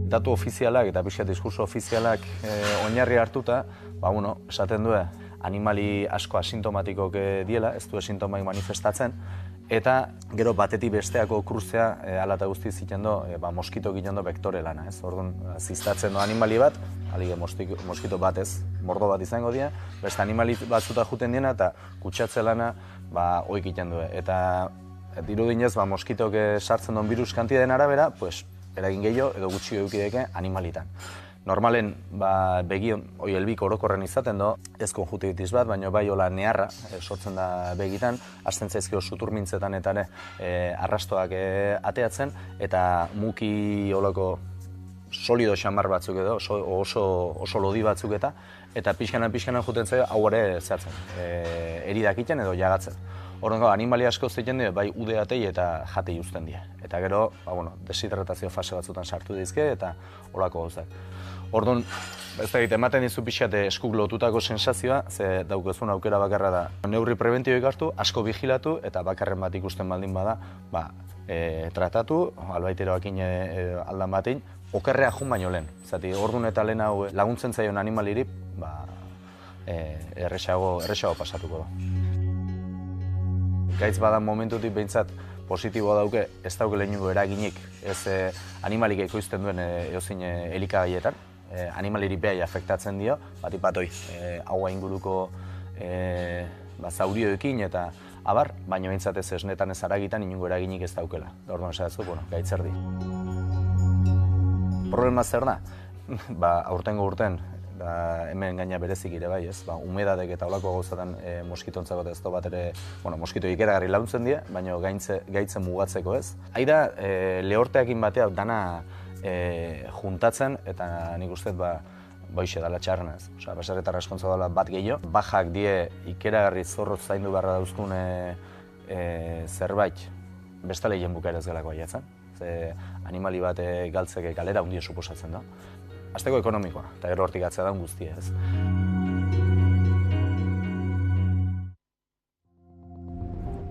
Datu ofizialak eta pixka diskurso ofizialak oinarri hartuta, esaten du animali asko asintomatikok diela, ez du sintomaik manifestatzen, eta gero batetik besteako kruzea hala eta guzti ziten do, moskitok egiten do vektore lana, ez? Orduan, ziztatzen do animali bat, alige moskito bat ez, mordo bat izango dira, beste animali batzuta juten diena eta kutsatze lana oik egiten du. Eta dirudinez, moskitok sartzen duen virus kantidaden arabera, eragin gehiago edo gutxi edukideke animalitan. Normalen, begion, helbik orokorren izaten do, ez konjuntibitis bat, baina bai hola neharra sortzen da begitan, hasten zaizkio suturmintzetan eta arrastoak ateatzen, eta muki holako solido xamar batzuk edo, oso lodi batzuk eta pixkanan juten zaio hau ere zehatzen, eridak iten edo jagatzen. Horrengo, animali asko zeiten dira, bai udeatei eta jatei uzten dira. Eta gero, deshidratazio fase batzutan sartu dizke eta holako gauzak. Orduan, ez da ematen dizu pixat eskuk lotutako sensazioa, ze daukezun aukera bakarra da. Neurri prebentioik hartu, asko vigilatu eta bakarren bat ikusten baldin bada, tratatu, albaiteroakin aldan batein, okerrea jun baino lehen. Zati, orduan eta lehen hau laguntzen zaion animaliri, erresago pasatuko da. Gaitz badan momentutik behintzat positiboa dauke, ez dauke lehenengo eraginik, ez animalik ekoizten duen eozin elikagaietan, animaliri behai afektatzen dio, batoi haua inguruko zaurioekin eta abar, baina behintzat ez esnetan ez aragitan inungo eraginik ez daukela. Orduan esatzuk, gaitz erdi. Problema zer da? Aurtengo urten, hemen gaina berezik ere bai, ez? Humedadek eta olako gauzatan moskitontzako ez da bat ere, moskito ikeragarri launtzen dira, baina gaitzen mugatzeko ez. Haida, lehorteakin batea dana juntatzen, eta nik uste boixe dala txarrena ez. Basarretarra eskontza dela bat gehiago. Bajak die ikeragarri zorroz zaindu beharra dauzkun zerbait, bestale hien bukaera ez galako aiatzen. Animali bat galtzeke kalera hundia suposatzen da. Azteko ekonomikoa, eta gero hortik atzea da guztia ez.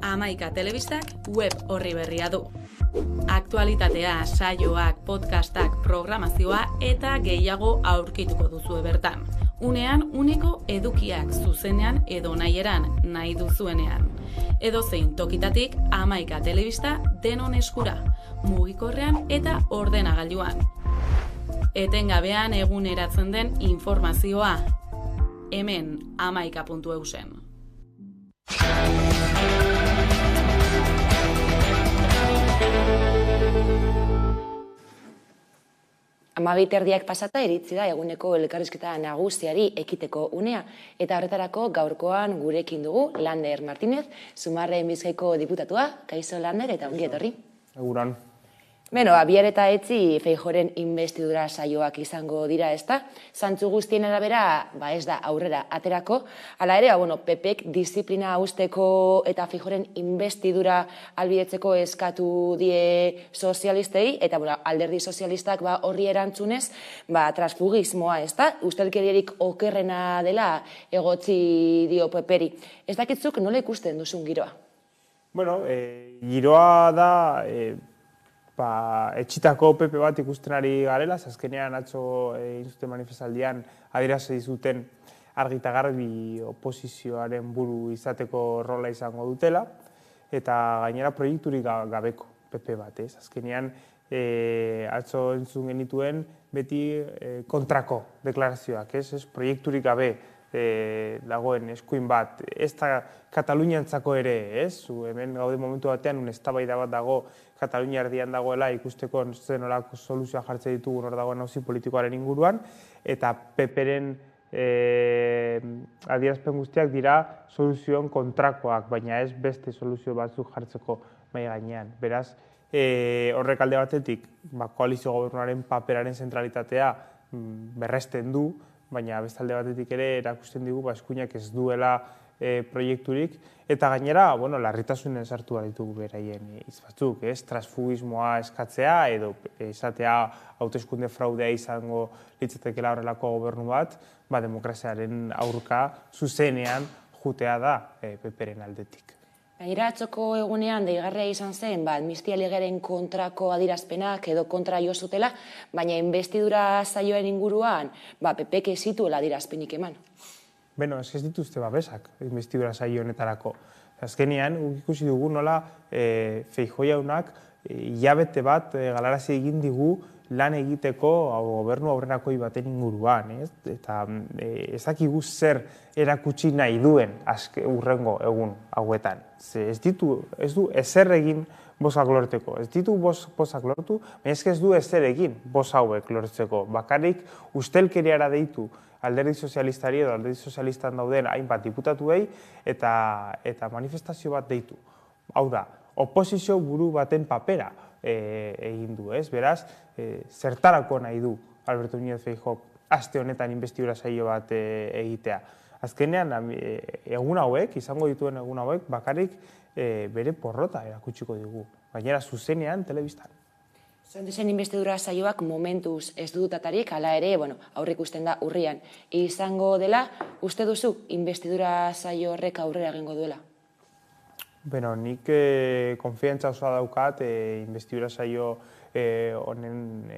Hamaika telebistak web orri berria du. Aktualitatea, saioak, podcastak, programazioa eta gehiago aurkituko duzu bertan. Unean, uneko edukiak zuzenean edo nahieran nahi duzuenean. Edozein tokitatik Hamaika telebista denon eskura, mugikorrean eta ordenagailuan. Etengabean eguneratzen den informazioa, hemen hamaika.eusen. Amabiterdiak pasata iritzi da eguneko elkarrizketa nagusiari ekiteko unea, eta horretarako gaurkoan gurekin dugu Lander Martínez, Zumarrain Bizkaiko diputatua. Kaixo Lander, eta ongi etorri. Egunon. Bihar eta etzi Feijóoren inbestidura saioak izango dira, ezta? Zantzu guztien arabera, ez da aurrera aterako. Hala ere, PPek disiplina usteko eta Feijóoren inbestidura albidetzeko eskatu die sozialistei, eta alderdi sozialistak horri erantzunez, transfugismoa, ezta? Ustelkerierik okerrena dela egotzi dio PPri. Ez dakitzuk nola ikusten duzun giroa? Giroa da etxitako PP bat ikusten ari garela, azkenean atzo inzuten manifestaldian adierazi dizuten argi eta garbi oposizioaren buru izateko rola izango dutela, eta gainera proiekturik gabeko PP bat, ez? Azkenean atzo entzun genituen beti kontrako deklarazioak, ez? Proiekturik gabe dagoen eskuin bat, ez da Kataluniantzako ere, ez? Hemen gaude momentu batean eztabaida bat dago Katalunia erdian dagoela ikusteko zenolako soluzioa jartzen ditugu hor dagoen auzi politikoaren inguruan, eta PPren adierazpen guztiak dira soluzioen kontrakoak, baina ez beste soluzio batzuk jartzeko mahai gainean. Beraz, horrek alde batetik koalizio gobernuaren paperaren zentralitatea berresten du, baina beste alde batetik ere erakusten digu eskuinak ez duela proiekturik, eta gainera, larritasunen sartu ditugu beraien hitz batzuk, transfugismoa eskatzea edo izatea hauteskunde fraudea izango litzatekeela horrelako gobernu bat, demokraziaren aurka zuzenean jutea da PPren aldetik. Gainera atzoko egunean deigarria izan zen, amnistia legearen kontrako adierazpenak edo kontra jo zutela, baina inbestidura saioen inguruan PPk ez zituela adierazpenik eman. Beno, ez dituzte babesak inbestidura saio honetarako. Azkenean, ikusi dugu nola Feijóo jaunak hilabete bat galarazi egin digu lan egiteko gobernu aurrerakoi baten inguruan, eta ez dakigu zer erakutsi nahi duen hurrengo egun hauetan. Ez du ezer egin bozak lortzeko. Ez ditu bozak lortu, baina ez du ezer egin boz hauek lortzeko. Bakarrik ustelkeriara deitu alderdi sozialistari edo alderdi sozialistan dauden hainbat diputatuei eta manifestazio bat deitu. Hau da, oposizio buru baten papera egin du, ez? Beraz, zertarako nahi du Alberto Núñez Feijóok aste honetan inbestidura saio bat egitea. Azkenean, egun hauek, izango dituen egun hauek, bakarrik bere porrota erakutsiko digu. Gainera, zuzenean, telebistan. Sanchezen inbestidura saioak momentuz ez du datarik, hala ere, aurreikusten da urrian izango dela. Uste duzu inbestidura saio horrek aurrera egingo duela? Beno, nik konfiantza osoa daukat inbestidura saio honen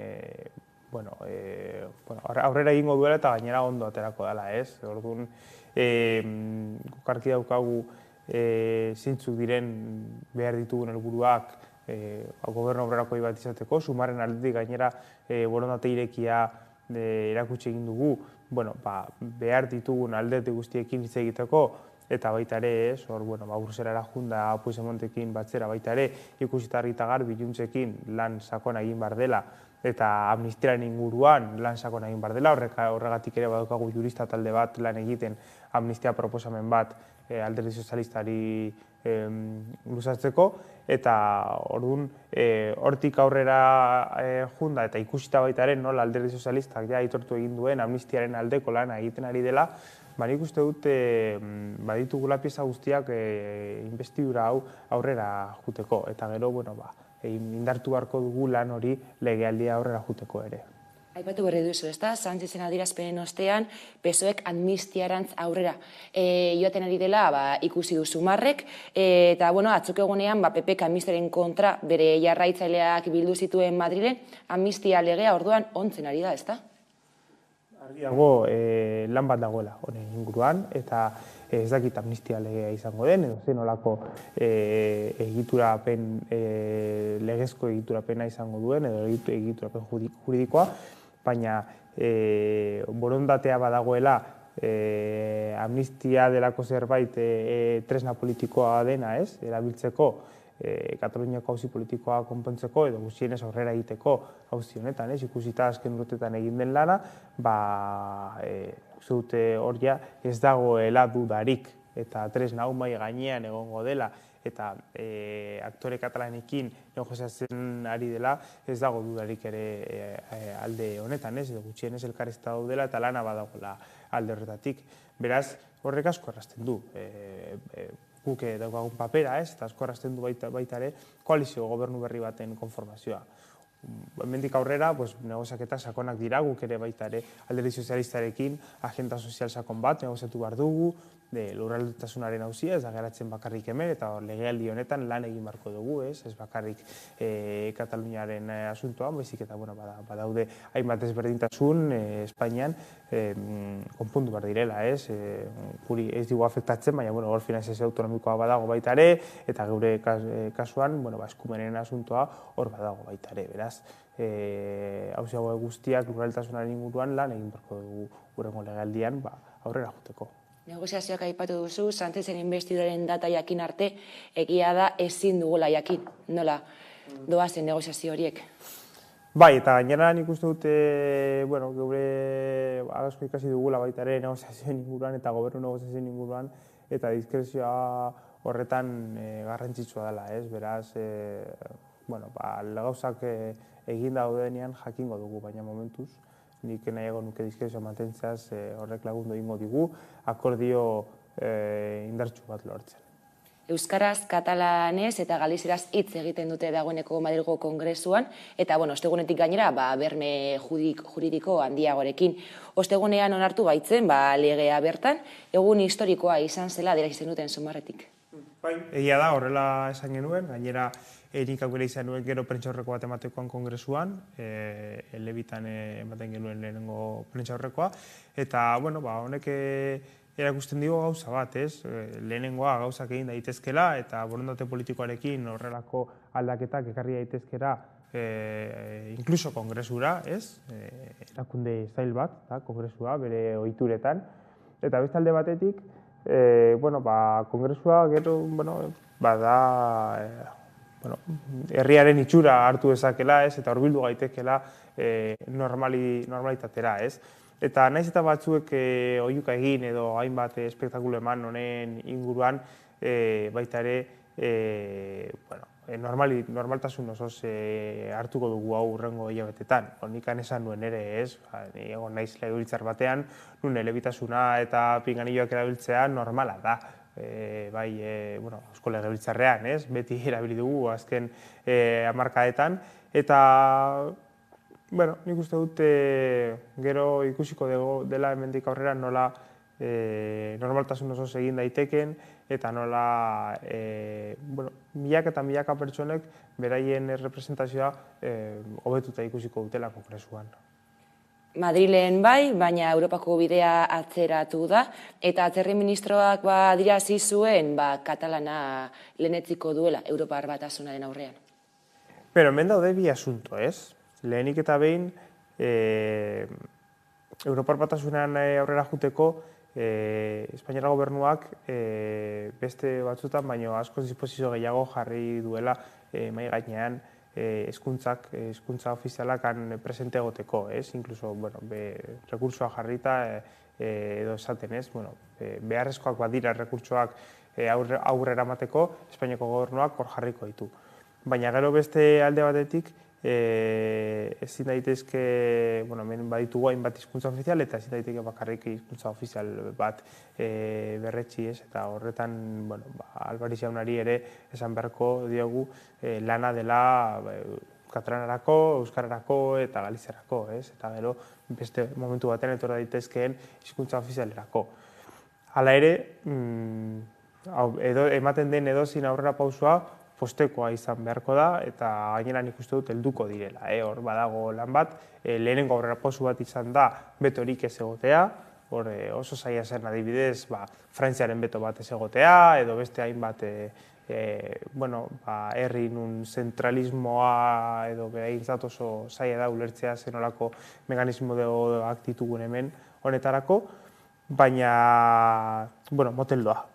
aurrera egingo duela eta gainera ondo aterako dela, ez? Orduan, gukarki daukagu zeintzuk diren behar ditugun helburuak gobernu aurrerakoi bat izateko, sumaren aldetik gainera borondate irekia erakutsi egin dugu, behar ditugun alderdi guztiekin hitz egiteko, eta baita ere, Bruselera junda Puigdemontekin batzera baita ere, ikusita argi eta garbi Juntzekin lan sakona egin behar dela, eta amnistiaren inguruan lan sakona egin behar dela, horregatik ere badaukagu jurista talde bat lan egiten amnistia proposamen bat alderdi sozialistari luzatzeko, eta orduan hortik aurrera junda eta ikusita baita ere nola alderdi sozialistak ja aitortu egin duen amnistiaren aldeko lana egiten ari dela, nik uste dut baditugula pieza guztiak inbestidura hau aurrera juteko, eta gero indartu beharko dugu lan hori legealdia aurrera juteko ere. Aipatu berri duzu, ezta? Sanchezen adierazpenen ostean, PSOEk amnistiarantz aurrera joaten ari dela ikusi du Sumarrek, eta atzoko egunean PPk amnistiaren kontra bere jarraitzaileak bildu zituen Madrilen, amnistia legea orduan ontzen ari da, ezta? Argi dago lan bat dagoela honen inguruan, eta ez dakit amnistia legea izango den, edo zen olako egiturapen, legezko egiturapena izango duen, edo egiturapen juridikoa, baina borondatea badagoela amnistia delako zerbait tresna politikoa dena, ez, erabiltzeko Kataluniako auzi politikoa konpontzeko edo gutxienez aurrera egiteko auzi honetan, ikusita azken urteetan egin den lana, zute hor ja ez dagoela dudarik eta tresna hau mahai gainean egongo dela eta aktore katalanekin negoziatzen ari dela, ez dago dudarik ere alde honetan, edo gutxienez elkarrizketa daudela eta lana badagoela alde horretatik. Beraz, horrek asko errazten du. Guk daukagun papera, eta asko errazten du baita ere koalizio gobernu berri baten konformazioa. Hemendik aurrera, negoziaketa sakonak dira, guk ere baita ere alderdi sozialistarekin agenda sozial sakon bat negoziatu behar dugu, lurraldetasunaren auzia, ez da geratzen bakarrik hemen, eta legealdi honetan lan egin beharko dugu, ez bakarrik Kataluniaren asuntoan, baizik eta badaude hainbat ezberdintasun Espainian konpondu behar direla, ez digu afektatzen, baina hor finanziazio autonomikoa badago baita ere, eta geure kasuan eskumenen asuntoa hor badago baita ere, beraz, hauziago guztiak lurraldetasunaren inguruan lan egin beharko dugu hurrengo legealdian aurrera joteko. Negoziazioak aipatu duzu, Sanchezen inbestiduraren data jakin arte, egia da ezin dugula jakin. Nola doazen negoziazio horiek? Bai, eta gainera nik uste dut, geure asko ikasi dugula baita ere negoziazioen inguruan eta gobernu negoziazioen inguruan, eta diskrezioa horretan garrantzitsua dela, ez? Beraz, gauzak egin daudenean jakingo dugu, baina momentuz, nik nahiago nuke diskrezioa mantentzeaz horrek lagundu egingo digu, akordio indartsu bat lortzen. Euskaraz, katalanez eta galizieraz hitz egiten dute dagoeneko Madrilgo Kongresuan, eta ostegunetik gainera berme juridiko handiagorekin. Ostegunean onartu baitzen legea bertan, egun historikoa izan zela adierazi zenuten Sumarretik. Bai, egia da, horrela esan genuen, gainera nik aukera izan nuen gero prentsaurreko bat ematekoan kongresuan, Lebitan ematen genuen lehenengo prentsaurrekoa, eta, bueno, honek erakusten digu gauza bat, ez? Lehenengoa gauzak egin daitezkela, eta borondate politikoarekin horrelako aldaketak ekarri daitezkera inkluso kongresura, ez? Erakunde zail bat, kongresua, bere ohituretan, eta beste alde batetik, kongresua gero, herriaren itxura hartu dezakela, ez, eta hurbildu gaitekela normalitatera, ez. Eta naiz eta batzuek oihuka egin edo hainbat espektakulo eman honen inguruan, baita ere, normaltasun osoz hartuko dugu hau hurrengo hilabetetan. Nikan esan nuen ere, ez, egon naiz legebiltzar batean, nun elebitasuna eta pinganilloak erabiltzea normala da. Eusko legebiltzarrean, ez, beti erabili dugu azken hamarkadetan, eta nik uste dut gero ikusiko dela hemendik aurrera nola normaltasun osoz egin daiteken, eta nola milaka eta milaka pertsonek beraien representazioa hobetuta ikusiko dutela kongresuan. Madrilen bai, baina Europako bidea atzeratu da, eta atzerri ministroak adierazi zuen katalana lehenetsiko duela Europar Batasunaren aurrean. Pero hemen daude bi asunto, ez? Lehenik eta behin Europar Batasunean aurrera juteko Espainiara gobernuak beste batzutan, baino askoz disposizio gehiago jarri duela mahai gainean hezkuntza ofizialak presente egoteko, ez? Inkluso, rekursoa jarrita edo esaten, ez? Beharrezkoak badira rekursoak aurrera emateko, Espainiako gobernuak hor jarriko ditu. Baina gero beste alde batetik, ezin daitezke, hemen baditugu hainbat hizkuntza ofizial, eta ezin daiteke bakarrik hizkuntza ofizial bat berretsi, ez? Eta horretan, Alvariz jaunari ere esan beharko diogu lana dela katalanarako, euskararako eta galizerako, ez? Eta gero beste momentu batean etorra daitezkeen hizkuntza ofizialerako. Hala ere, ematen den edozin aurrera pausua, postekoa izan beharko da, eta gainera nik uste dut helduko direla. Hor badago lan bat, lehenengo aurrera pausu bat izan da betorik ez egotea, hor oso zaila zen adibidez, Frantziaren beto bat ez egotea, edo beste hainbat herri nun zentralismoa edo behintzat oso zaila da ulertzea zenolako mekanismo degoak ditugun hemen honetarako, baina, moteldoa,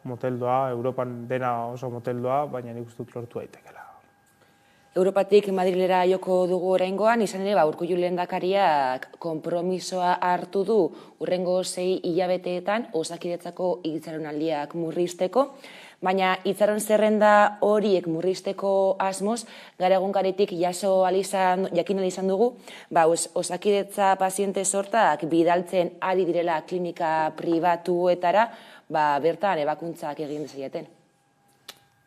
Europan dena oso moteldoa, baina nik uste dut lortu daitekela. Europatik Madrilera joko dugu oraingoan, izan ere, Urkullu lehendakariak konpromisoa hartu du hurrengo 6 hilabeteetan Osakidetzako itxaronaldiak murrizteko, baina itxaron zerrenda horiek murrizteko asmoz, gara egunkaritik jakin izan dugu, Osakidetza paziente sortak bidaltzen ari direla klinika pribatuetara, bertan ebakuntzak egin zieten.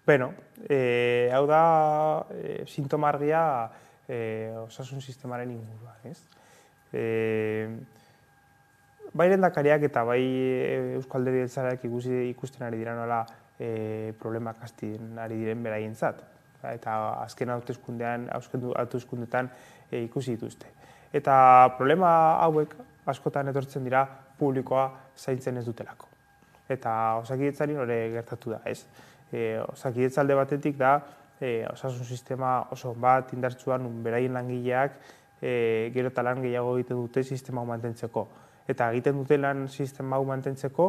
Hau da sintoma argia osasun sistemaren inguruan, ez? Bai lehendakariak eta bai Eusko Alderdi Jeltzaleak ikusten ari dira nola problemak hasten ari diren beraientzat. Eta azken hauteskundeetan ikusi dituzte. Eta problema hauek askotan etortzen dira publikoa zaintzen ez dutelako. Eta Osakidetzari hori gertatu da, ez? Osakidetza alde batetik da osasun sistema oso bat indartsuan beraien langileak gero eta lan gehiago egiten dute sistema hau mantentzeko. Eta egiten dute lan sistema hau mantentzeko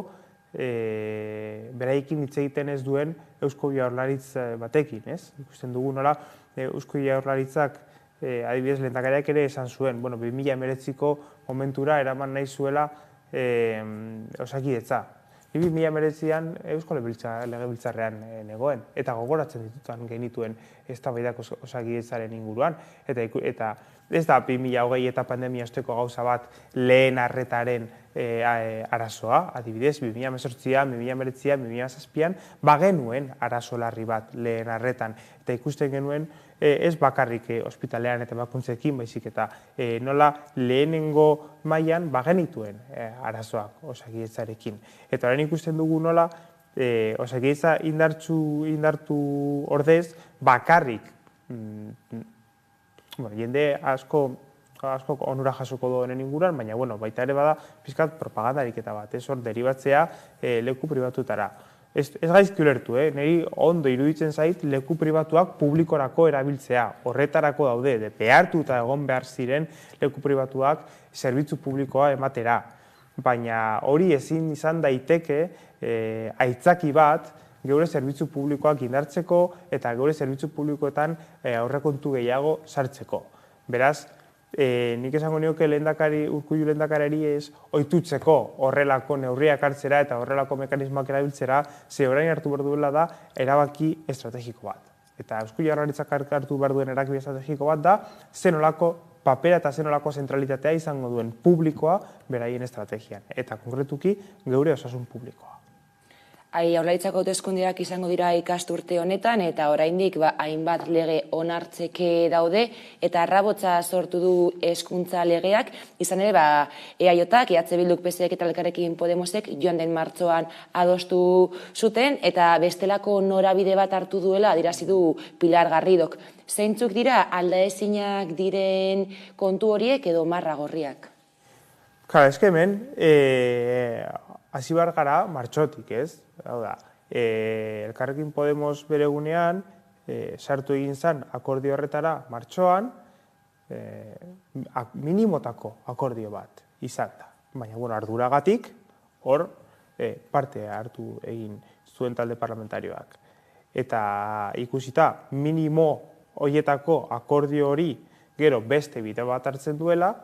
beraikin hitz egiten ez duen Eusko Jaurlaritz batekin, ez? Ikusten dugu nola Eusko Jaurlaritzak adibidez lehendakariak ere esan zuen, 2019ko momentura eraman nahi zuela Osakidetza. 2019an Eusko Legebiltzarrean negoen, eta gogoratzen ditutan genituen eztabaidak Osakidetzaren inguruan, eta ez da 2020 eta pandemia osteko gauza bat lehen arretaren arazoa, adibidez, 2018an, 2019an, 2017an, bagenuen arazo larri bat lehen arretan, eta ikusten genuen ez bakarrik ospitalean eta bakuntzekin, baizik eta nola lehenengo mailan bagenituen arazoak Osakidetzarekin. Eta orain ikusten dugu nola osakidetza indartu ordez, bakarrik, jende asko onura jasoko du honen inguruan, baina baita ere bada pixkat propagandarik eta bat, hor deribatzea leku pribatutara. Ez gaizki ulertu, niri ondo iruditzen zait leku pribatuak publikorako erabiltzea, horretarako daude, behartuta egon behar ziren leku pribatuak zerbitzu publikoa ematera. Baina hori ezin izan daiteke aitzaki bat geure zerbitzu publikoak indartzeko eta geure zerbitzu publikoetan aurrekontu gehiago sartzeko. Beraz, nik esango nioke Urkullu lehendakariari ez ohitutzeko horrelako neurriak hartzera eta horrelako mekanismoak erabiltzera, ze orain hartu behar duela da erabaki estrategiko bat. Eta Eusko Jaurlaritzak hartu behar duen erabaki estrategiko bat da zenolako papera eta zenolako zentralitatea izango duen publikoa beraien estrategian. Eta konkretuki geure osasun publikoa. Jaurlaritzako hauteskundeak izango dira ikasturte honetan eta oraindik hainbat lege onartzeke daude eta arrabotza sortu du hezkuntza legeak, izan ere EAJak, EH Bilduk, PSek eta Elkarrekin Podemosek joan den martxoan adostu zuten eta bestelako norabide bat hartu duela adierazi du Pilar Garridok. Zeintzuk dira aldaezinak diren kontu horiek edo marra gorriak? Ez hemen, hasi behar gara martxotik, ez? Hau da, Elkarrekin Podemos bere egunean sartu egin zen akordio horretara martxoan minimotako akordio bat izan da. Baina, arduragatik hor parte hartu egin zuen talde parlamentarioak. Eta ikusita minimo horietako akordio hori gero beste bide bat hartzen duela,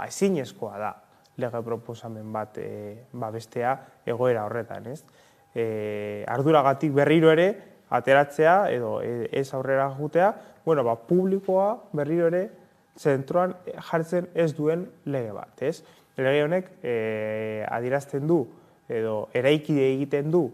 ezinezkoa da lege proposamen bat bestea egoera horretan, ez? Arduragatik berriro ere ateratzea edo ez aurrera jutea, publikoa berriro ere zentroan jartzen ez duen lege bat, ez? Lege honek adierazten du edo eraiki egiten du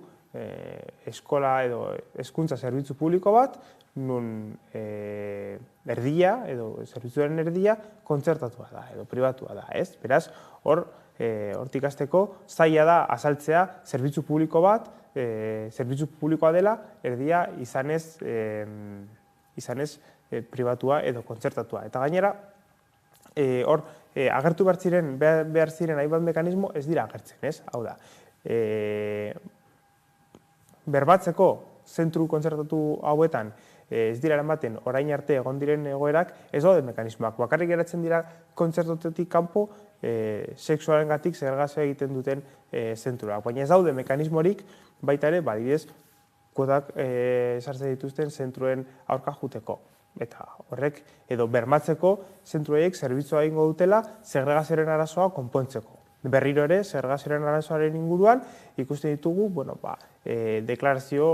eskola edo hezkuntza zerbitzu publiko bat, nun erdia edo zerbitzuaren erdia kontzertatua da edo pribatua da, ez? Beraz, hortik hasteko zaila da azaltzea zerbitzu publiko bat, zerbitzu publikoa dela, erdia izanez pribatua edo kontzertatua. Eta gainera, agertu behar ziren hainbat mekanismo ez dira agertzen, ez? Hau da, berbatzeko zentru kontzertatu hauetan ez dira ematen orain arte egon diren egoerak ez daude mekanismoak. Bakarrik geratzen dira kontzertatetik kanpo sexualengatik segregazioa egiten duten zentroak. Baina ez daude mekanismorik baita ere, adibidez, kuotak sartzen dituzten zentroen aurka juteko. Eta horrek edo bermatzeko zentrueiek zerbitzua egingo dutela segregazioaren arazoa konpontzeko. Berriro ere, segregazioaren arazoaren inguruan ikusten ditugu, deklarazio,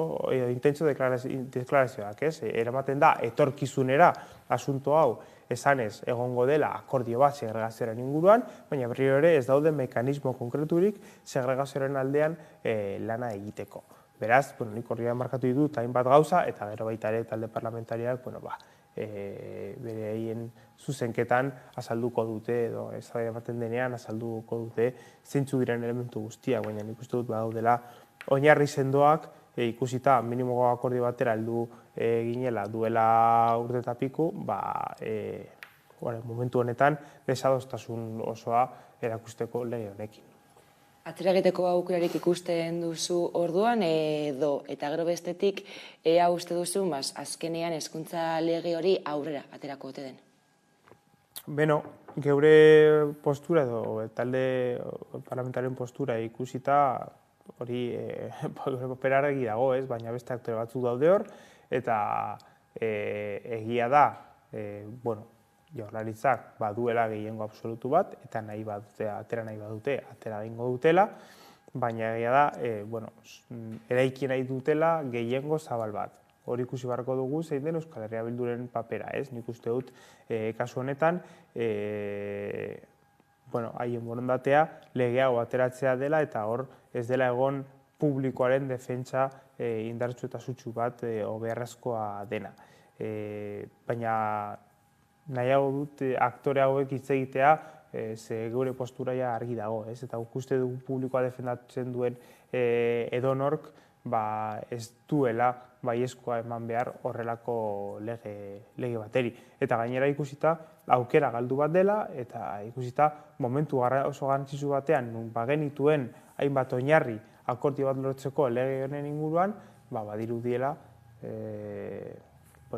intentzio deklarazioak, ez? Eramaten da, etorkizunera asunto hau esanez egongo dela akordio bat segregazioaren inguruan, baina berriro ere ez daude mekanismo konkreturik segregazioaren aldean lana egiteko. Beraz, nik horria markatu ditut hainbat gauza, eta gero baita ere talde parlamentariak, bere haien zuzenketan azalduko dute, edo eztabaida ematen denean azalduko dute zeintzu diren elementu guztiak, baina nik uste dut badaudela oinarri sendoak ikusita minimo akordio batera heldu ginela duela urte eta piku, momentu honetan desadostasun osoa erakusteko lege honekin. Atzera egiteko aukerarik ikusten duzu orduan edo, eta gero bestetik, ea uste duzu, azkenean hezkuntza lege hori aurrera aterako ote den? Geure postura edo talde parlamentarien postura ikusita hori papera argi dago, ez? Baina beste aktore batzuk daude hor, eta egia da, Jaurlaritzak baduela gehiengo absolutu bat, eta atera nahi badute, atera egingo dutela, baina egia da, eraiki nahi dutela gehiengo zabal bat. Hori ikusi beharko dugu zein den Euskal Herria Bilduren papera, ez? Nik uste dut, kasu honetan, haien borondatea legeago ateratzea dela, eta hor ez dela egon publikoaren defentsa indartsu eta sutsu bat beharrezkoa dena. Baina nahiago dut aktore hauek hitz egitea, ze geure postura argi dago, ez? Eta uste dugu publikoa defendatzen duen edonork ez duela baiezkoa eman behar horrelako lege bateri. Eta gainera ikusita aukera galdu bat dela eta ikusita momentu oso garrantzitsu batean nun bagenituen hainbat oinarri akordio bat lortzeko lege honen inguruan, badirudiela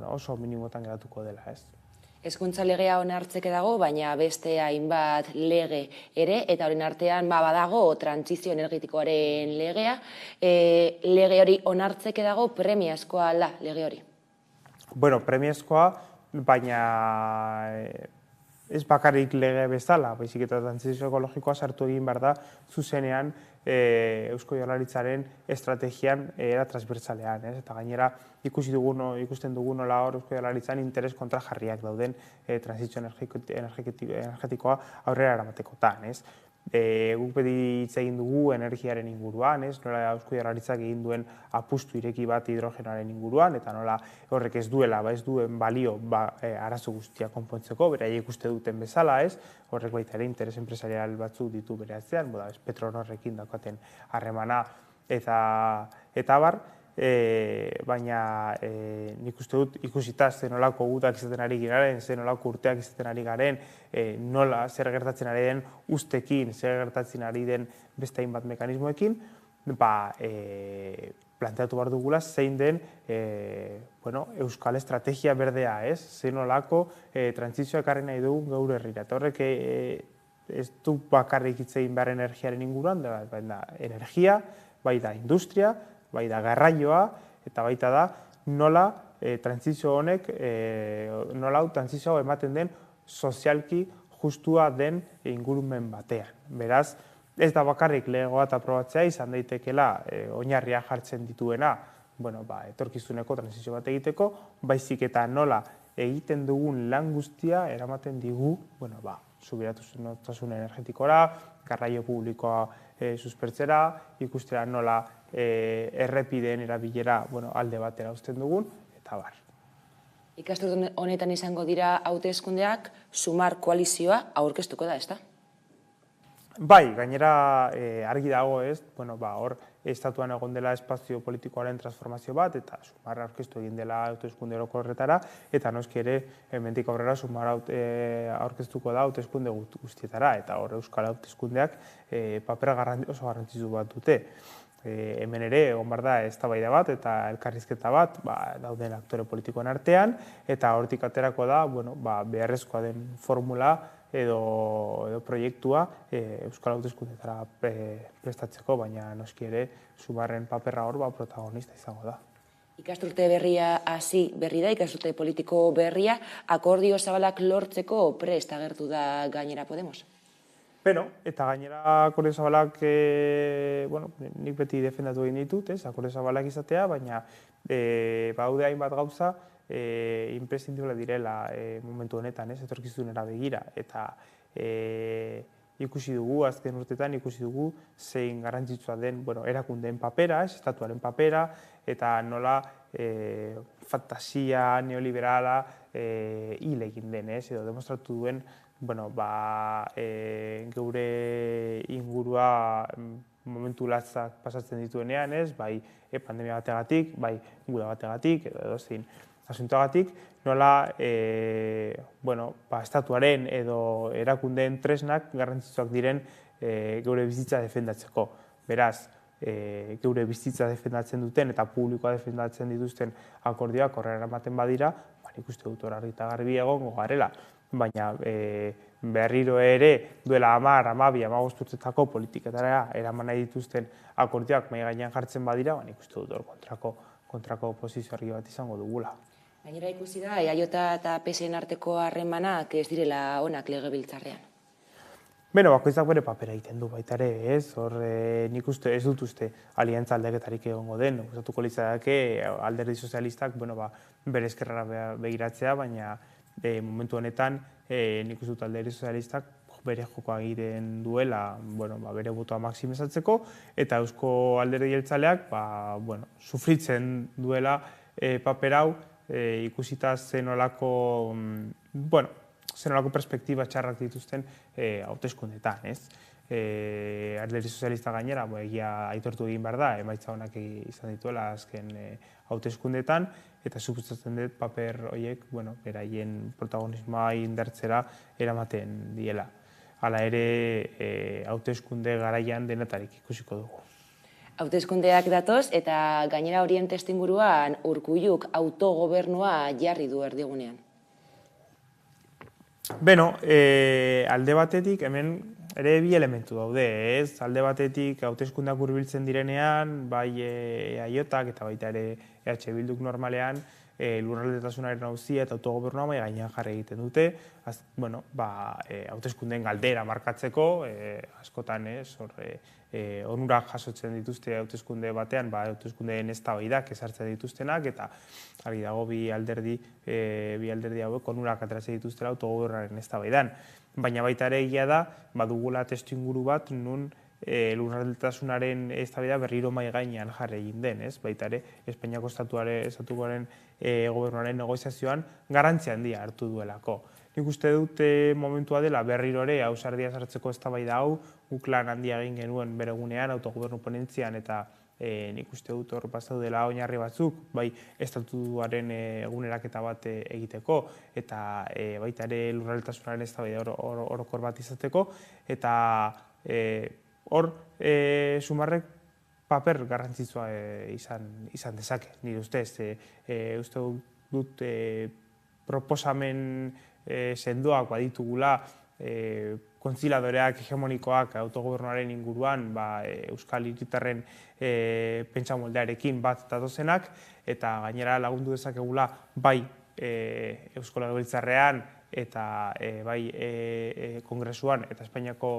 oso minimotan geratuko dela, ez? Hezkuntza legea onartzeke dago, baina beste hainbat lege ere, eta horien artean badago trantsizio energetikoaren legea. Lege hori onartzeke dago, premiazkoa da lege hori? Bueno, premiazkoa, baina ez bakarrik lege bezala, baizik eta trantsizio ekologikoa sartu egin behar da zuzenean Eusko Jaurlaritzaren estrategian era transbertsalean, eta gainera ikusten dugu nola hor Eusko Jaurlaritzan interes kontrajarriak dauden trantsizio energetikoa aurrera eramatekotan, ez? Guk beti hitz egin dugu energiaren inguruan, ez? Nola Eusko Jaurlaritzak egin duen apustu ireki bat hidrogenoaren inguruan, eta nola horrek ez duen balio arazo guztia konpontzeko, beraiek uste duten bezala, ez? Horrek baita ere interes enpresarial batzuk ditu bere atzean, Petronorrekin daukaten harremana eta bar, baina nik uste dut ikusita zen nolako gutak izaten ari garen, zen nolako urteak izaten ari garen, nola zer gertatzen ari den ustekin, zer gertatzen ari den beste hainbat mekanismoekin, planteatu behar dugula zein den euskal estrategia berdea, ez? Zein nolako trantsizioa ekarri nahi dugu gaur herrira. Eta horrek ez du bakarrik hitz egin behar energiaren inguruan, baina energia, bai da industria, bai da garraioa, eta baita da nola trantsizio honek, nola trantsizio ematen den sozialki justua den ingurumen batean. Beraz, ez da bakarrik lege bat aprobatzea izan daitekela oinarria jartzen dituena, etorkizuneko trantsizio bat egiteko, baizik eta nola egiten dugun lan guztia eramaten digu, subiranotasun energetikora, garraio publikoa suspertzera, ikustera nola errepideen erabilera alde batera uzten dugun, eta bar. Ikasturte honetan izango dira hauteskundeak, Sumar koalizioa aurkeztuko da, ezta? Bai, gainera argi dago, ez? Hor estatuan egon dela espazio politikoaren transformazio bat, eta Sumar aurkeztu egin dela hauteskunde orokorretara, eta noski ere, hemendik aurrera Sumar aurkeztuko da hauteskunde guztietara, eta hor euskal hauteskundeak papera oso garrantzitsu bat dute. Hemen ere, egon behar da, eztabaida bat eta elkarrizketa bat dauden aktore politikoen artean, eta hortik aterako da, beharrezkoa den formula edo proiektua euskal hauteskundeetara prestatzeko, baina noski ere Sumarren paperra hor protagonista izango da. Ikasturte berria hasi berri da, ikasturte politiko berria, akordio zabalak lortzeko prest agertu da gainera Podemos? Eta gainera akordio zabalak, nik beti defendatu egin ditut, akordio zabalak izatea, baina baude hainbat gauza imprescindible direla momentu honetan, etorkizunera begira, eta ikusi dugu, azken urtetan ikusi dugu zein garrantzitsua den erakundeen papera, estatuaren papera, eta nola fantasia neoliberala hil egin den, edo demostratu duen geure ingurua momentu latzak pasatzen dituenean, bai pandemia bategatik, bai guda bategatik, edo zein asuntoagatik, nola estatuaren edo erakundeen tresnak garrantzitsuak diren geure bizitza defendatzeko. Beraz, geure bizitza defendatzen duten eta publikoa defendatzen dituzten akordioak horrela ematen badira, nik uste dut hor argi eta garbi egongo garela. Baina berriro ere duela 10, 12, 15 urtetako politiketara eraman nahi dituzten akordioak mahai gainean jartzen badira, nik uste dut hor kontrako posizio argi bat izango dugula. Gainera ikusi da, EAJ eta PSN arteko harremanak ez direla onak legebiltzarrean. Bakoitzak bere papera egiten du baita ere, ez? Hor nik uste ez dut uste aliantza aldaketarik egongo den. Gustatuko litzateke alderdi sozialistak bere ezkerrara begiratzea, baina momentu honetan nik uste dut alderdi sozialistak bere jokoa egiten duela bere botoa maximizatzeko, eta Eusko Alderdi Jeltzaleak sufritzen duela paper hau ikusita zenolako zenolako perspektiba txarrak dituzten hauteskundeetan, ez? Alderdi sozialista gainera, egia aitortu egin behar da, emaitza honak izan dituela azken hauteskundeetan, eta suposatzen dut paper horiek, beraien protagonismoa indartzera eramaten diela. Hala ere, hauteskunde garaian denetarik ikusiko dugu. Hauteskundeak datoz eta gainera horien testuinguruan Urkulluk autogobernua jarri du erdigunean. Alde batetik hemen ere bi elementu daude, ez? Alde batetik hauteskundeak hurbiltzen direnean, bai EAJak eta baita ere EH Bilduk normalean, lurraldetasunaren auzia eta autogobernua mahai gainean jarri egiten dute, hauteskundeen galdera markatzeko, askotan onurak jasotzen dituzte hauteskunde batean, hauteskundeen eztabaidak ezartzen dituztenak, eta argi dago bi alderdi hauek onurak ateratzen dituztela autogobernuaren eztabaidan. Baina baita ere egia da, badugula testuinguru bat nun lurraldetasunaren eztabaida berriro mahai gainean jarri egin den, ez? Baita ere Espainiako estatuaren gobernuaren negoziazioan garrantzia handia hartu duelako. Nik uste dut momentua dela berriro ere ausardia sartzeko eztabaida hau, guk lan handia egin genuen bere egunean autogobernu ponentzian, eta nik uste dut hor dela oinarri batzuk, bai estatutuaren eguneraketa bat egiteko, eta baita ere lurraldetasunaren eztabaida orokor bat izateko, eta hor Sumarrek paper garrantzitsua izan dezake, nire ustez. Uste dut proposamen sendoak baditugula, kontziliadoreak hegemonikoak autogobernuaren inguruan, Euskal Hiritarren pentsamoldearekin bat datozenak, eta gainera lagundu dezakegula bai Eusko Legebiltzarrean eta bai Kongresuan eta Espainiako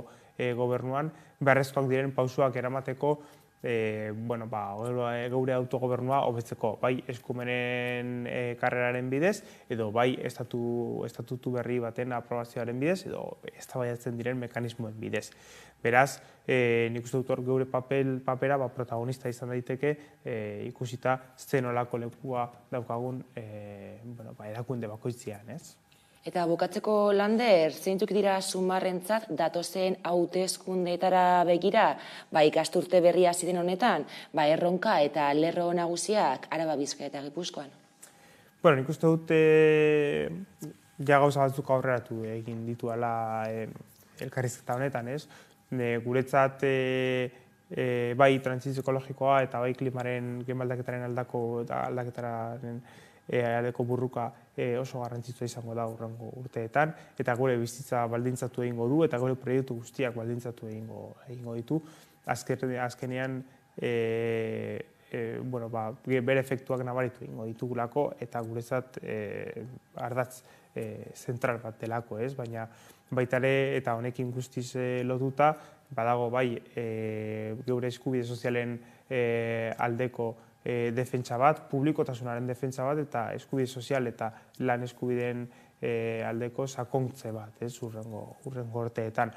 gobernuan beharrezkoak diren pausuak eramateko geure autogobernua hobetzeko, bai eskumenen karreraren bidez, edo bai estatutu berri baten aprobazioaren bidez, edo eztabaidatzen diren mekanismoen bidez. Beraz, nik uste dut hor geure papera protagonista izan daiteke ikusita zenolako lekua daukagun erakunde bakoitzean, ez? Eta bukatzeko, Lander, zeintzuk dira Sumarrentzat datozen hauteskundeetara begira, ikasturte berria ziren honetan, erronka eta lerro nagusiak Araba, Bizkaia eta Gipuzkoan? Nik uste dut gauza batzuk aurreratu egin dituela elkarrizketa honetan, ez? Guretzat bai trantsizio ekologikoa eta bai klimaren aldaketaren aldaketaren aldeko burruka oso garrantzitsua izango da hurrengo urteetan, eta gure bizitza baldintzatu egingo du, eta gure proiektu guztiak baldintzatu egingo ditu. Azkenean, bere efektuak nabaritu egingo ditugulako, eta guretzat ardatz zentral bat delako, ez? Baina baita ere, eta honekin guztiz lotuta, badago bai geure eskubide sozialen aldeko defentsa bat, publikotasunaren defentsa bat, eta eskubide sozial eta lan eskubideen aldeko sakontze bat, hurrengo urteetan.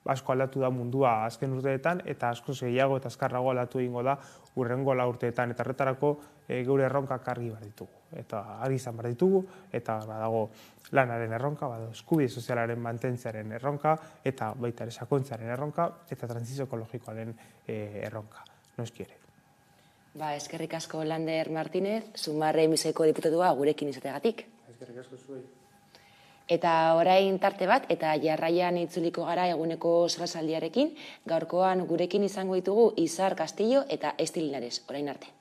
Asko aldatu da mundua azken urteetan, eta asko gehiago eta azkarrago aldatu egingo da hurrengo urteetan, eta horretarako geure erronkak argi behar ditugu. Eta argi izan behar ditugu, eta badago lanaren erronka, badago eskubide sozialaren mantentzearen erronka, eta baita ere sakontzaren erronka, eta trantsizio ekologikoaren erronka. Noski ere. Eskerrik asko Lander Martínez, Sumarre Bizkaiko diputatua gurekin izateagatik. Eskerrik asko zuei. Eta orain tarte bat, eta jarraian itzuliko gara eguneko solasaldiarekin, gaurkoan gurekin izango ditugu Izar Castillo eta Esti Linares, orain arte.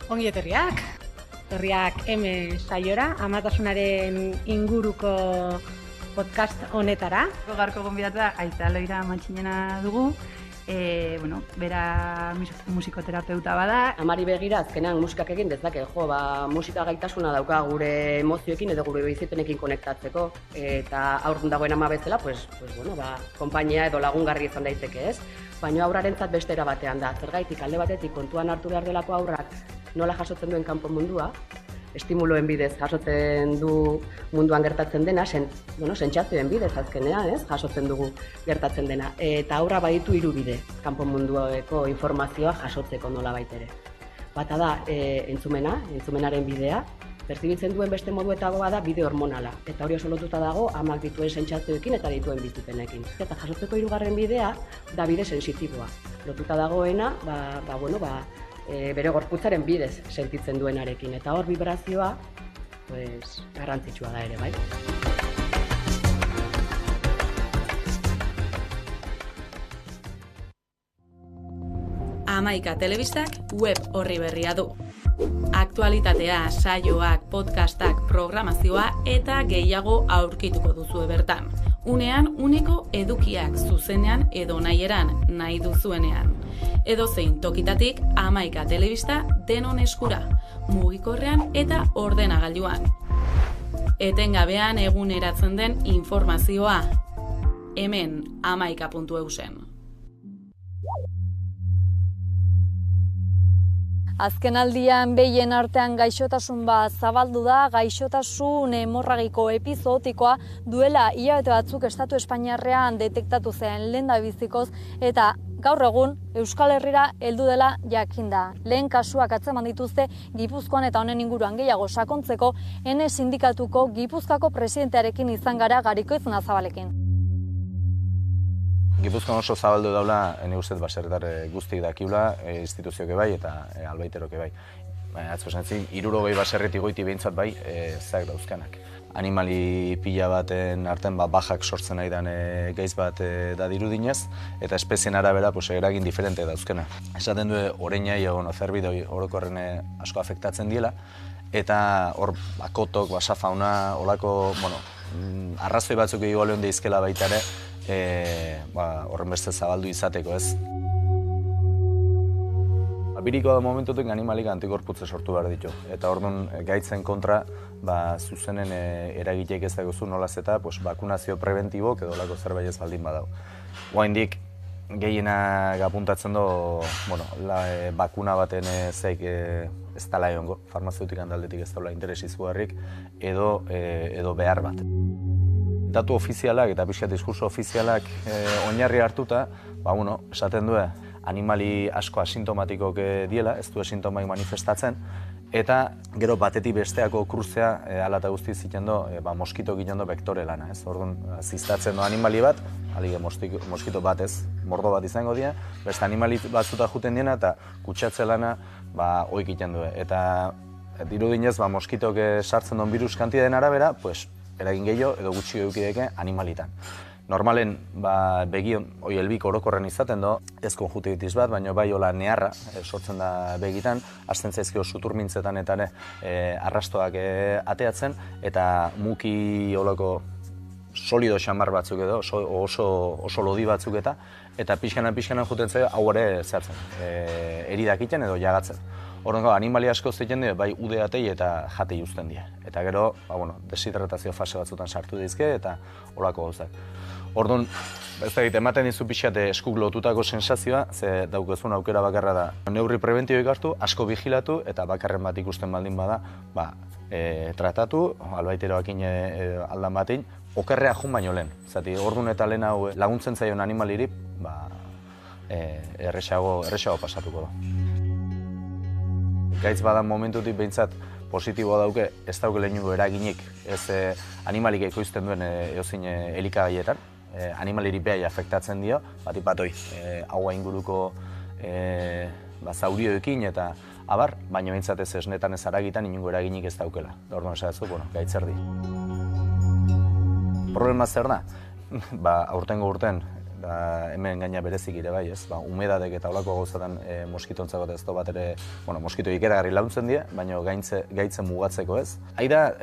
Ongi etorriak. Etorriak saiora, amatasunaren inguruko podcast honetara. Gaurko gonbidatua Aita Loira Matxinena dugu. Bera musikoterapeuta bada. Amari begira azkenean musikak egin dezake, musika gaitasuna dauka gure emozioekin edo gure bizipenekin konektatzeko. Eta aurrun dagoen ama bezala, konpainia edo lagungarri izan daiteke, ez? Baina aurrarentzat beste era batean da. Zergaitik alde batetik kontuan hartu behar delako aurrak nola jasotzen duen kanpo mundua, estimuloen bidez jasotzen du munduan gertatzen dena, sentsazioen bidez azkenean, jasotzen dugu gertatzen dena. Eta aurra baditu 3 bide, kanpo mundueko informazioa jasotzeko nolabait ere. Bata da entzumenaren bidea, perzibitzen duen beste moduetagoa da bide hormonala. Eta hori oso lotuta dago amak dituen sentsazioekin eta dituen bizipenekin. Eta jasotzeko 3. bidea da bide sensitiboa. Lotuta dagoena, bere gorputzaren bidez sentitzen duenarekin. Eta hor vibrazioa garrantzitsua da ere, bai. Hamaika telebistak web orri berria du. Aktualitatea, saioak, podcastak, programazioa eta gehiago aurkituko duzue bertan. Unean, uneko edukiak zuzenean edo nahieran, nahi duzuenean. Edozein tokitatik Hamaika telebista denon eskura, mugikorrean eta ordenagailuan. Etengabean eguneratzen den informazioa. Hemen hamaika.eusen. Azkenaldian behien artean gaixotasun bat zabaldu da, gaixotasun hemorragiko epizootikoa duela hilabete batzuk Estatu Espainiarrean detektatu zen lehendabizikoz eta gaur egun Euskal Herrira heldu dela jakinda. Lehen kasuak atzeman dituzte Gipuzkoan eta honen inguruan gehiago sakontzeko Ene sindikatuko Gipuzkoako presidentearekin izan gara Garikoitz Nazabalekin. Gipuzkoan oso zabaldu daula, ene ustez baserritar guztik dakiula, instituzioke bai eta albaiteroke bai. Atzo zentzin, 60 baserritik goiti behintzat bai, zeak dauzkanak. Animali pila baten artean bajak sortzen nahi den gaiz bat da dirudinez, eta espezien arabera eragin diferente dauzkena. Esaten du oreinai zerbidoi orokorren asko afektatzen diela, eta hor kotok, basafauna, olako, arrazoi batzuk egigo lehon deizkela baita ere, horren beste zabaldu izateko, ez? Biriko da momentutik animalik antikorputze sortu behar ditu. Eta orduan gaitzen kontra zuzenen eragiteik ez dagozu nolaz eta bakunazio preventibok edo lako zerbait ez baldin badau. Oaindik gehienak apuntatzen du bakuna baten zeik ez dala egongo, farmazeutikan aldetik ez daula interes izugarrik edo behar bat. Datu ofizialak eta pixka diskurso ofizialak oinarri hartuta, esaten du animali asko asintomatikok diela, ez du sintomaik manifestatzen, eta gero batetik besteako kruzea ala eta guzti ziten du moskitok egiten du vektore lana. Orduan, ziztatzen du animali bat, alige moskito bat ez, mordo bat izango dira, beste animali batzuta juten diena eta kutsatze lana oik egiten du. Eta dirudinez, moskitok sartzen duen virus kantideen arabera, eragin gehiago edo gutxi edukideke animalitan. Normalen begion, helbik orokorren izaten do, ez konjuntibitis bat, baina bai hola neharra sortzen da begitan, hasten zaizkio suturmintzetan eta arrastoak ateatzen, eta muki holako solido xamar batzuk edo, oso lodi batzuk eta pixkanan juten zaio hau ere zehatzen, eridak iten edo jagatzen. Horrengo, animali asko zeiten dira, bai udeatei eta jatei uzten dira. Eta gero, deshidratazio fase batzutan sartu dizke eta horako gauzak. Orduan, ez da ematen dizu pixat eskuk lotutako sensazioa, ze daukezun aukera bakarra da. Neurri preventibioik hartu, asko vigilatu eta bakarren bat ikusten baldin bada, tratatu, albaiteroakin aldan batein, okerrea jun baino lehen. Zati, orduan eta lehen hau laguntzen zaion animaliri, erresago pasatuko da. Gaitz badan momentutik behintzat positiboa dauke, ez dauke lehenengo eraginik, ez animalik ekoizten duen eozin elikagaietan, animaliri behai afektatzen dio, batik batoi, haua inguruko zaurioekin eta abar, baina behintzat ez esnetan ez aragitan inungo eraginik ez daukela. Orduan esatzen, gaitz erdi. Problema zer da? Aurtengo urten, hemen gaina berezik ere bai, ez? Humedadek eta olako gauzatan moskitontzako eta ez da bat ere, moskito ikeragarri launtzen dira, baina gaitzen mugatzeko ez. Haida,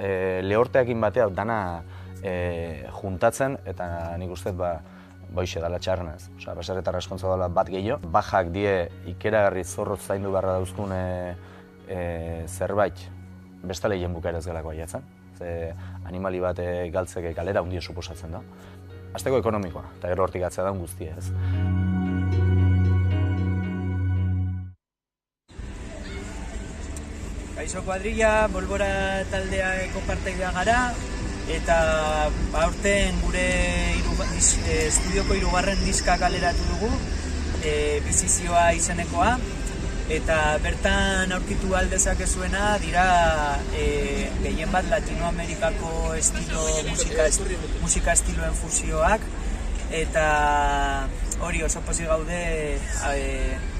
lehorteakin batea dana juntatzen eta nik uste boixe dala txarrena ez. Baserritar askontza dela bat gehiago. Bajak die ikeragarri zorrotz zaindu beharra dauzkun zerbait bestale hien bukaera ez galako aiatzen. Animali bat galtzeke kalera hundia suposatzen da. Azteko ekonomikoa, eta gero hortik atzea da guztia ez. Kaixo Kuadrilla, Bolbora taldeako partaidea gara, eta aurten gure estudioko 3. diska kaleratu dugu, Bizizioa izenekoa, eta bertan aurkitu aldezakezuena dira gehien bat Latinoamerikako musika estiloen fusioak, eta hori oso pozik gaude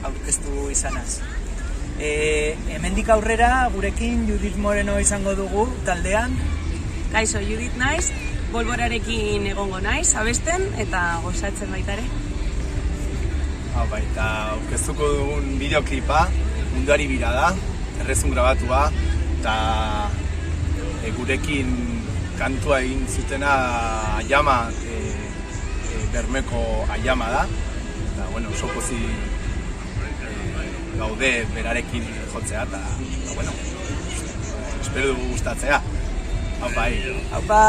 aurkeztu izanaz. Hemendik aurrera gurekin Judith Moreno izango dugu taldean. Kaixo, Judith naiz, Bolborarekin egongo naiz, abesten eta gozatzen baita ere. Eta aurkeztuko dugun bideoklipa Munduari bira da, errezun grabatua, eta gurekin kantua egin zutena Aiama, Bermeko Aiama da, eta oso pozik gaude berarekin jotzea, eta espero dugu gustatzea. Aupa! Aupa!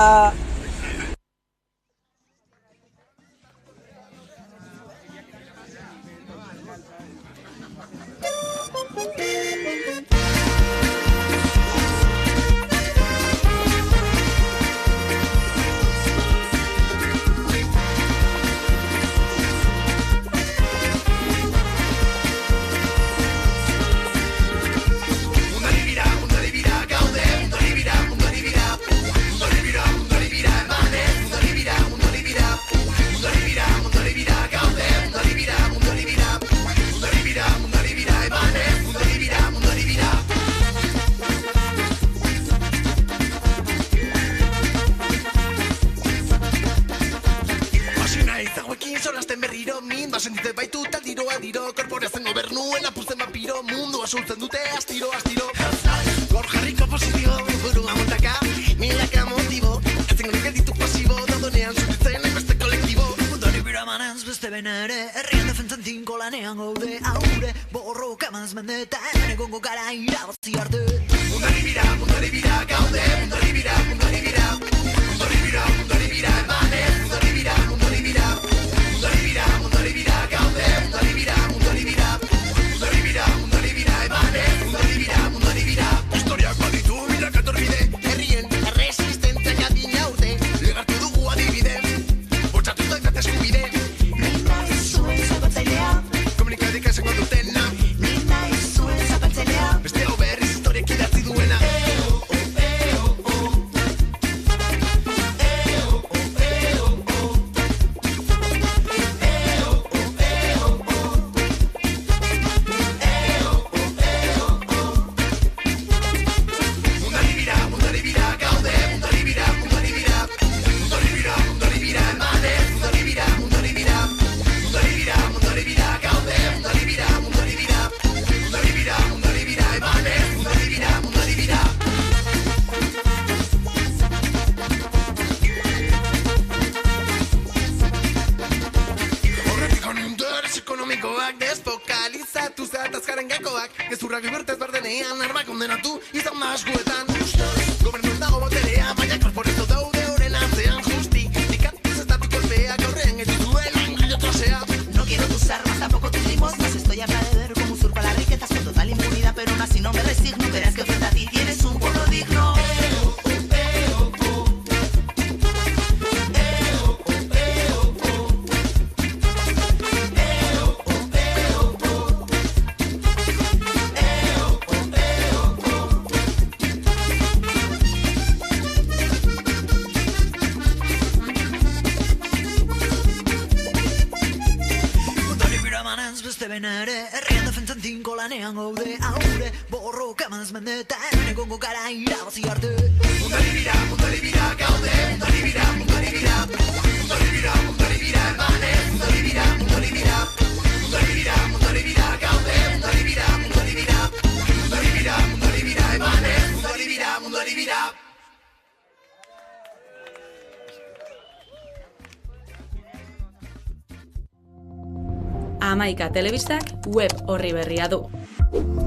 Amaika telebistak web orri berria du.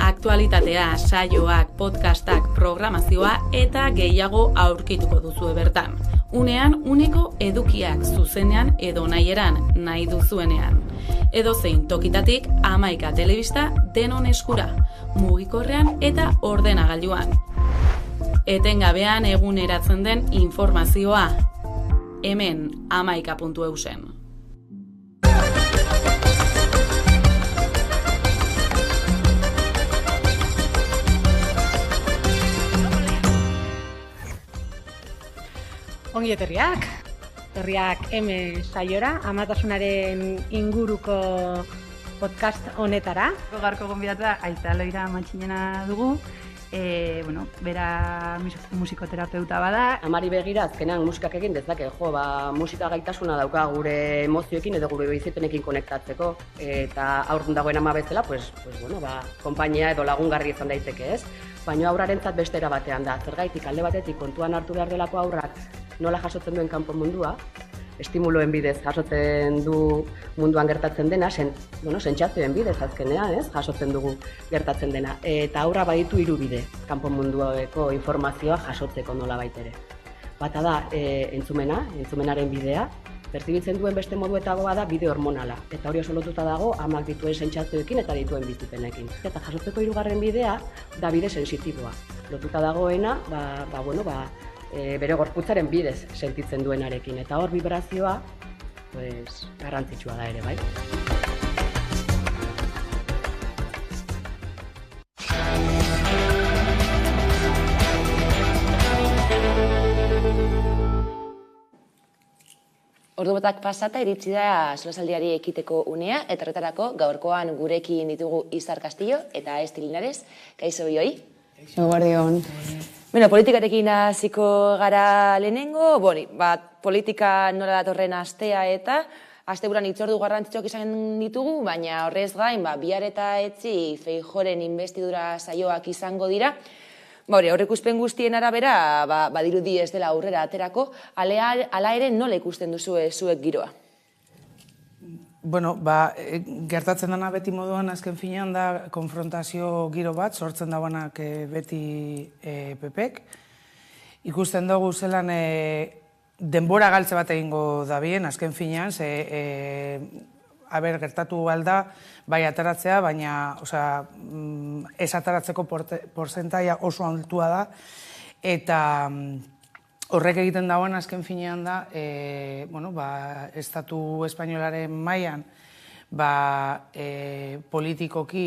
Aktualitatea, saioak, podcastak, programazioa eta gehiago aurkituko duzue bertan. Unean uneko edukiak zuzenean edo nahieran nahi duzuenean. Edozein tokitatik 11 telebista denon eskura, mugikorrean eta ordenagailuan. Etengabean eguneratzen den informazioa. Hemen 11.eusen. Ongi etorriak, herriak saiora, amatasunaren inguruko podcast honetara. Gaurko gonbidatua Aita Loira Matxinena dugu. Bera musikoterapeuta bada. Amari begira, azkenean musikak egin dezake, musika gaitasuna dauka gure emozioekin edo gure bizipenekin konektatzeko. Eta aurrun dagoen ama bezala, konpainia edo lagungarri izan daiteke, ez? Baina aurrarentzat beste era batean da. Zergaitik alde batetik kontuan hartu behar delako aurrak nola jasotzen duen kanpo mundua, estimuloen bidez jasotzen du munduan gertatzen dena, sentsazioen bidez azkenean, ez? Jasotzen dugu gertatzen dena. Eta aurra baditu 3 bide, kanpo mundueko informazioa jasotzeko nola baitere. Bata da entzumenaren bidea, perzibitzen duen beste moduetagoa da bide hormonala. Eta hori oso lotuta dago amak dituen sentsazioekin eta dituen bizipenekin. Eta jasotzeko 3. bidea da bide sensitiboa. Lotuta dagoena, bere gorputzaren bidez sentitzen duenarekin. Eta hor vibrazioa, garrantzitsua da ere, bai? Ordu batak pasata iritsi da solasaldiari ekiteko unea, eta horretarako gaurkoan gurekin ditugu Izar Castillo eta Esti Linares. Kaixo bioi? Eguerdion. Politikarekin hasiko gara lehenengo, politika nola datorren astea eta asteburuan hitzordu garrantzitsuak izan ditugu, baina horrez gain, bihar eta etzi Feijóoren inbestidura saioak izango dira. Aurreikuspen guztien arabera, badirudi ez dela aurrera aterako, hala ere nola ikusten duzue zuek giroa? Gertatzen dena beti moduan azken finean da konfrontazio giro bat, sortzen dagoenak beti PPek. Ikusten dugu zelan denbora galtze bat egingo da bien, azken finean, gertatu alda, bai ataratzea, baina ez ataratzeko porzentaia oso altua da, eta horrek egiten dagoen azken finean da, estatu espainolaren mailan politikoki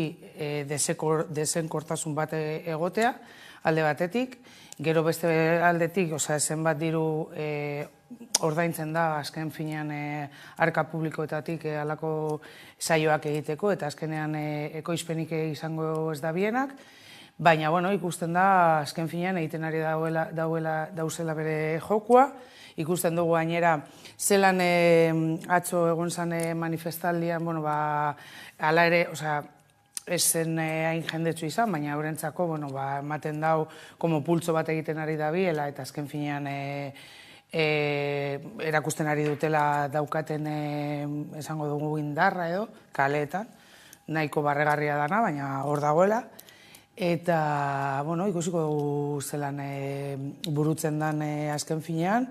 desenkortasun bat egotea, alde batetik, gero beste aldetik, zenbat diru ordaintzen da azken finean arka publikoetatik halako saioak egiteko, eta azkenean ekoizpenik izango ez da bienak, baina, ikusten da, azken finean egiten ari dauzela bere jokua, ikusten dugu gainera, zelan atzo egon zen manifestaldian, hala ere, ez zen hain jendetsu izan, baina eurentzako, ematen dau, como pultso bat egiten ari da biela, eta azken finean erakusten ari dutela daukaten, esango dugu indarra edo, kaleetan, nahiko barregarria dana, baina hor dagoela. Eta, ikusiko dugu zelan burutzen den azken finean,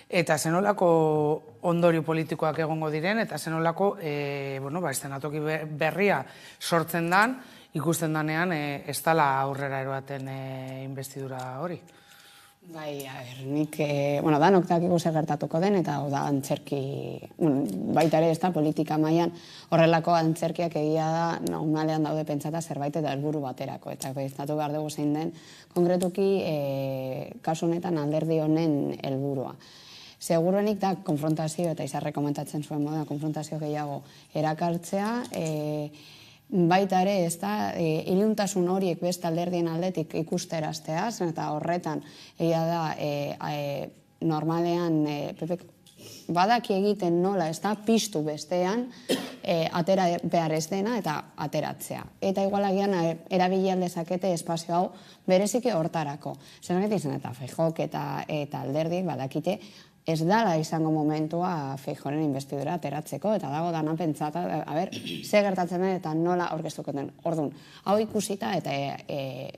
eta zenolako ondorio politikoak egongo diren, eta zenolako estenatoki berria sortzen den, ikusten denean ez dela aurrera eroaten inbestidura hori. Nik, danok dakigu zer gertatuko den, eta da antzerki, baita ere ez da politika mailan horrelako antzerkiak egia da, normalean daude pentsata zerbait eta helburu baterako, eta pentsatu behar dugu zein den, konkretuki, kasu honetan alderdi honen helburua. Seguruenik da konfrontazio, eta Izarrek komentatzen zuen moda, konfrontazio gehiago erakartzea, baita ere, ez da, iluntasun horiek beste alderdien aldetik ikusteraztea, eta horretan, egia da, normalean, PPek badaki egiten nola, ez da, piztu bestean, atera behar ez dena, eta ateratzea. Eta igualagian, erabili aldezakete espazio hau bereziki hortarako. Zergatik izan eta Feijóok eta alderdik badakite, ez dala izango momentua Feijóoren inbestidura ateratzeko, eta dago dana pentsata, ze gertatzen den eta nola aurkeztuko den. Orduan, hau ikusita eta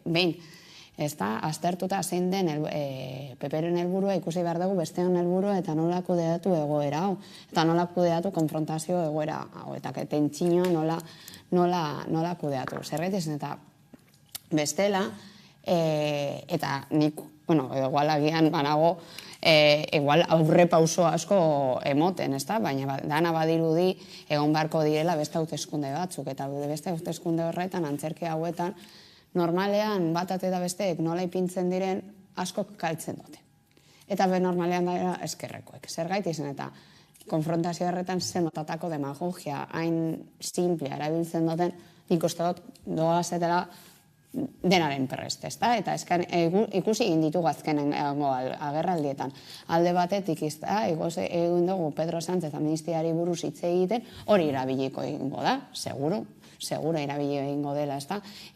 behin aztertuta zein den PP-ren helburua ikusi behar dugu besteon helburua eta nola kudeatu egoera hau, eta nola kudeatu konfrontazio egoera hau, eta tentsinoa nola kudeatu. Zergatik eta bestela, eta nik, igual agian banago, igual aurre pauso asko emoten, baina dana badirudi egon beharko direla beste hauteskunde batzuk, eta beste hauteskunde horretan, antzerki hauetan, normalean bat eta besteek nola ipintzen diren askok kaltzen dute. Eta normalean da eskerrekoek. Zergatik zen eta konfrontazio horretan zenotatako demagogia hain simplea erabiltzen duten, nik uste dut doazetela denaren perrest, eta ikusi egin ditugu azkenen agerraldietan. Alde batetik egin dugu Pedro Sánchez amnistiari buruz hitz egiten, hori erabiliko egingo da, seguro erabili egingo dela,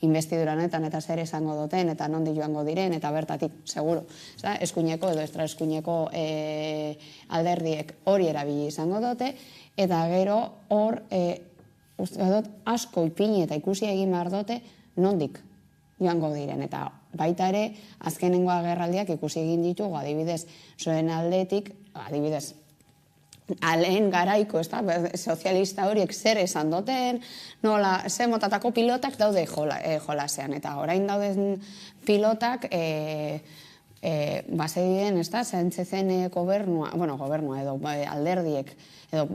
investidura honetan eta zer esango duten, eta nondi joango diren, eta bertatik, seguro, eskuineko edo eskuineko alderdiek hori erabili izango dute, eta gero hor, asko ipini eta ikusi egin behar dute, nondik joango diren, eta baita ere, azkenengo agerraldiak ikusi egin ditugu, adibidez, zuen aldetik, adibidez, lehen garaiko, sozialista horiek zer esan duten, nola, ze motatako pilotak daude jolasean, eta orain dauden pilotak, base diren, Sánchezen gobernua edo alderdiek, edo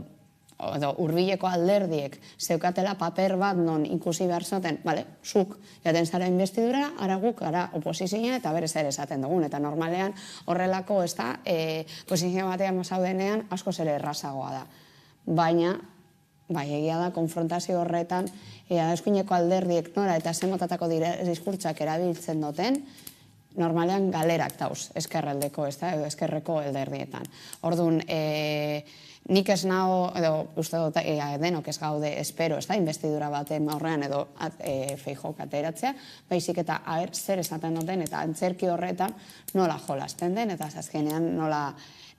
hurbileko alderdiek zeukatela paper bat non ikusi behar zoten, zuk jaten zara investidura, ara guk, ara oposizioa eta berez ere esaten dugun, eta normalean horrelako posizio batean zaudenean asko ere errazagoa da. Baina, egia da, konfrontazio horretan, eskuineko alderdiek nora eta zemotatako diskurtsak erabiltzen duten, normalean galerak dauz, eskerraldeko, edo eskerreko alderdietan. Orduan, nik ez nago, edo uste dut denok ez gaude espero, investidura baten aurrean edo Feijóok ateratzea, baizik eta zer esaten duten eta antzerki horretan nola jolasten den, eta azkenean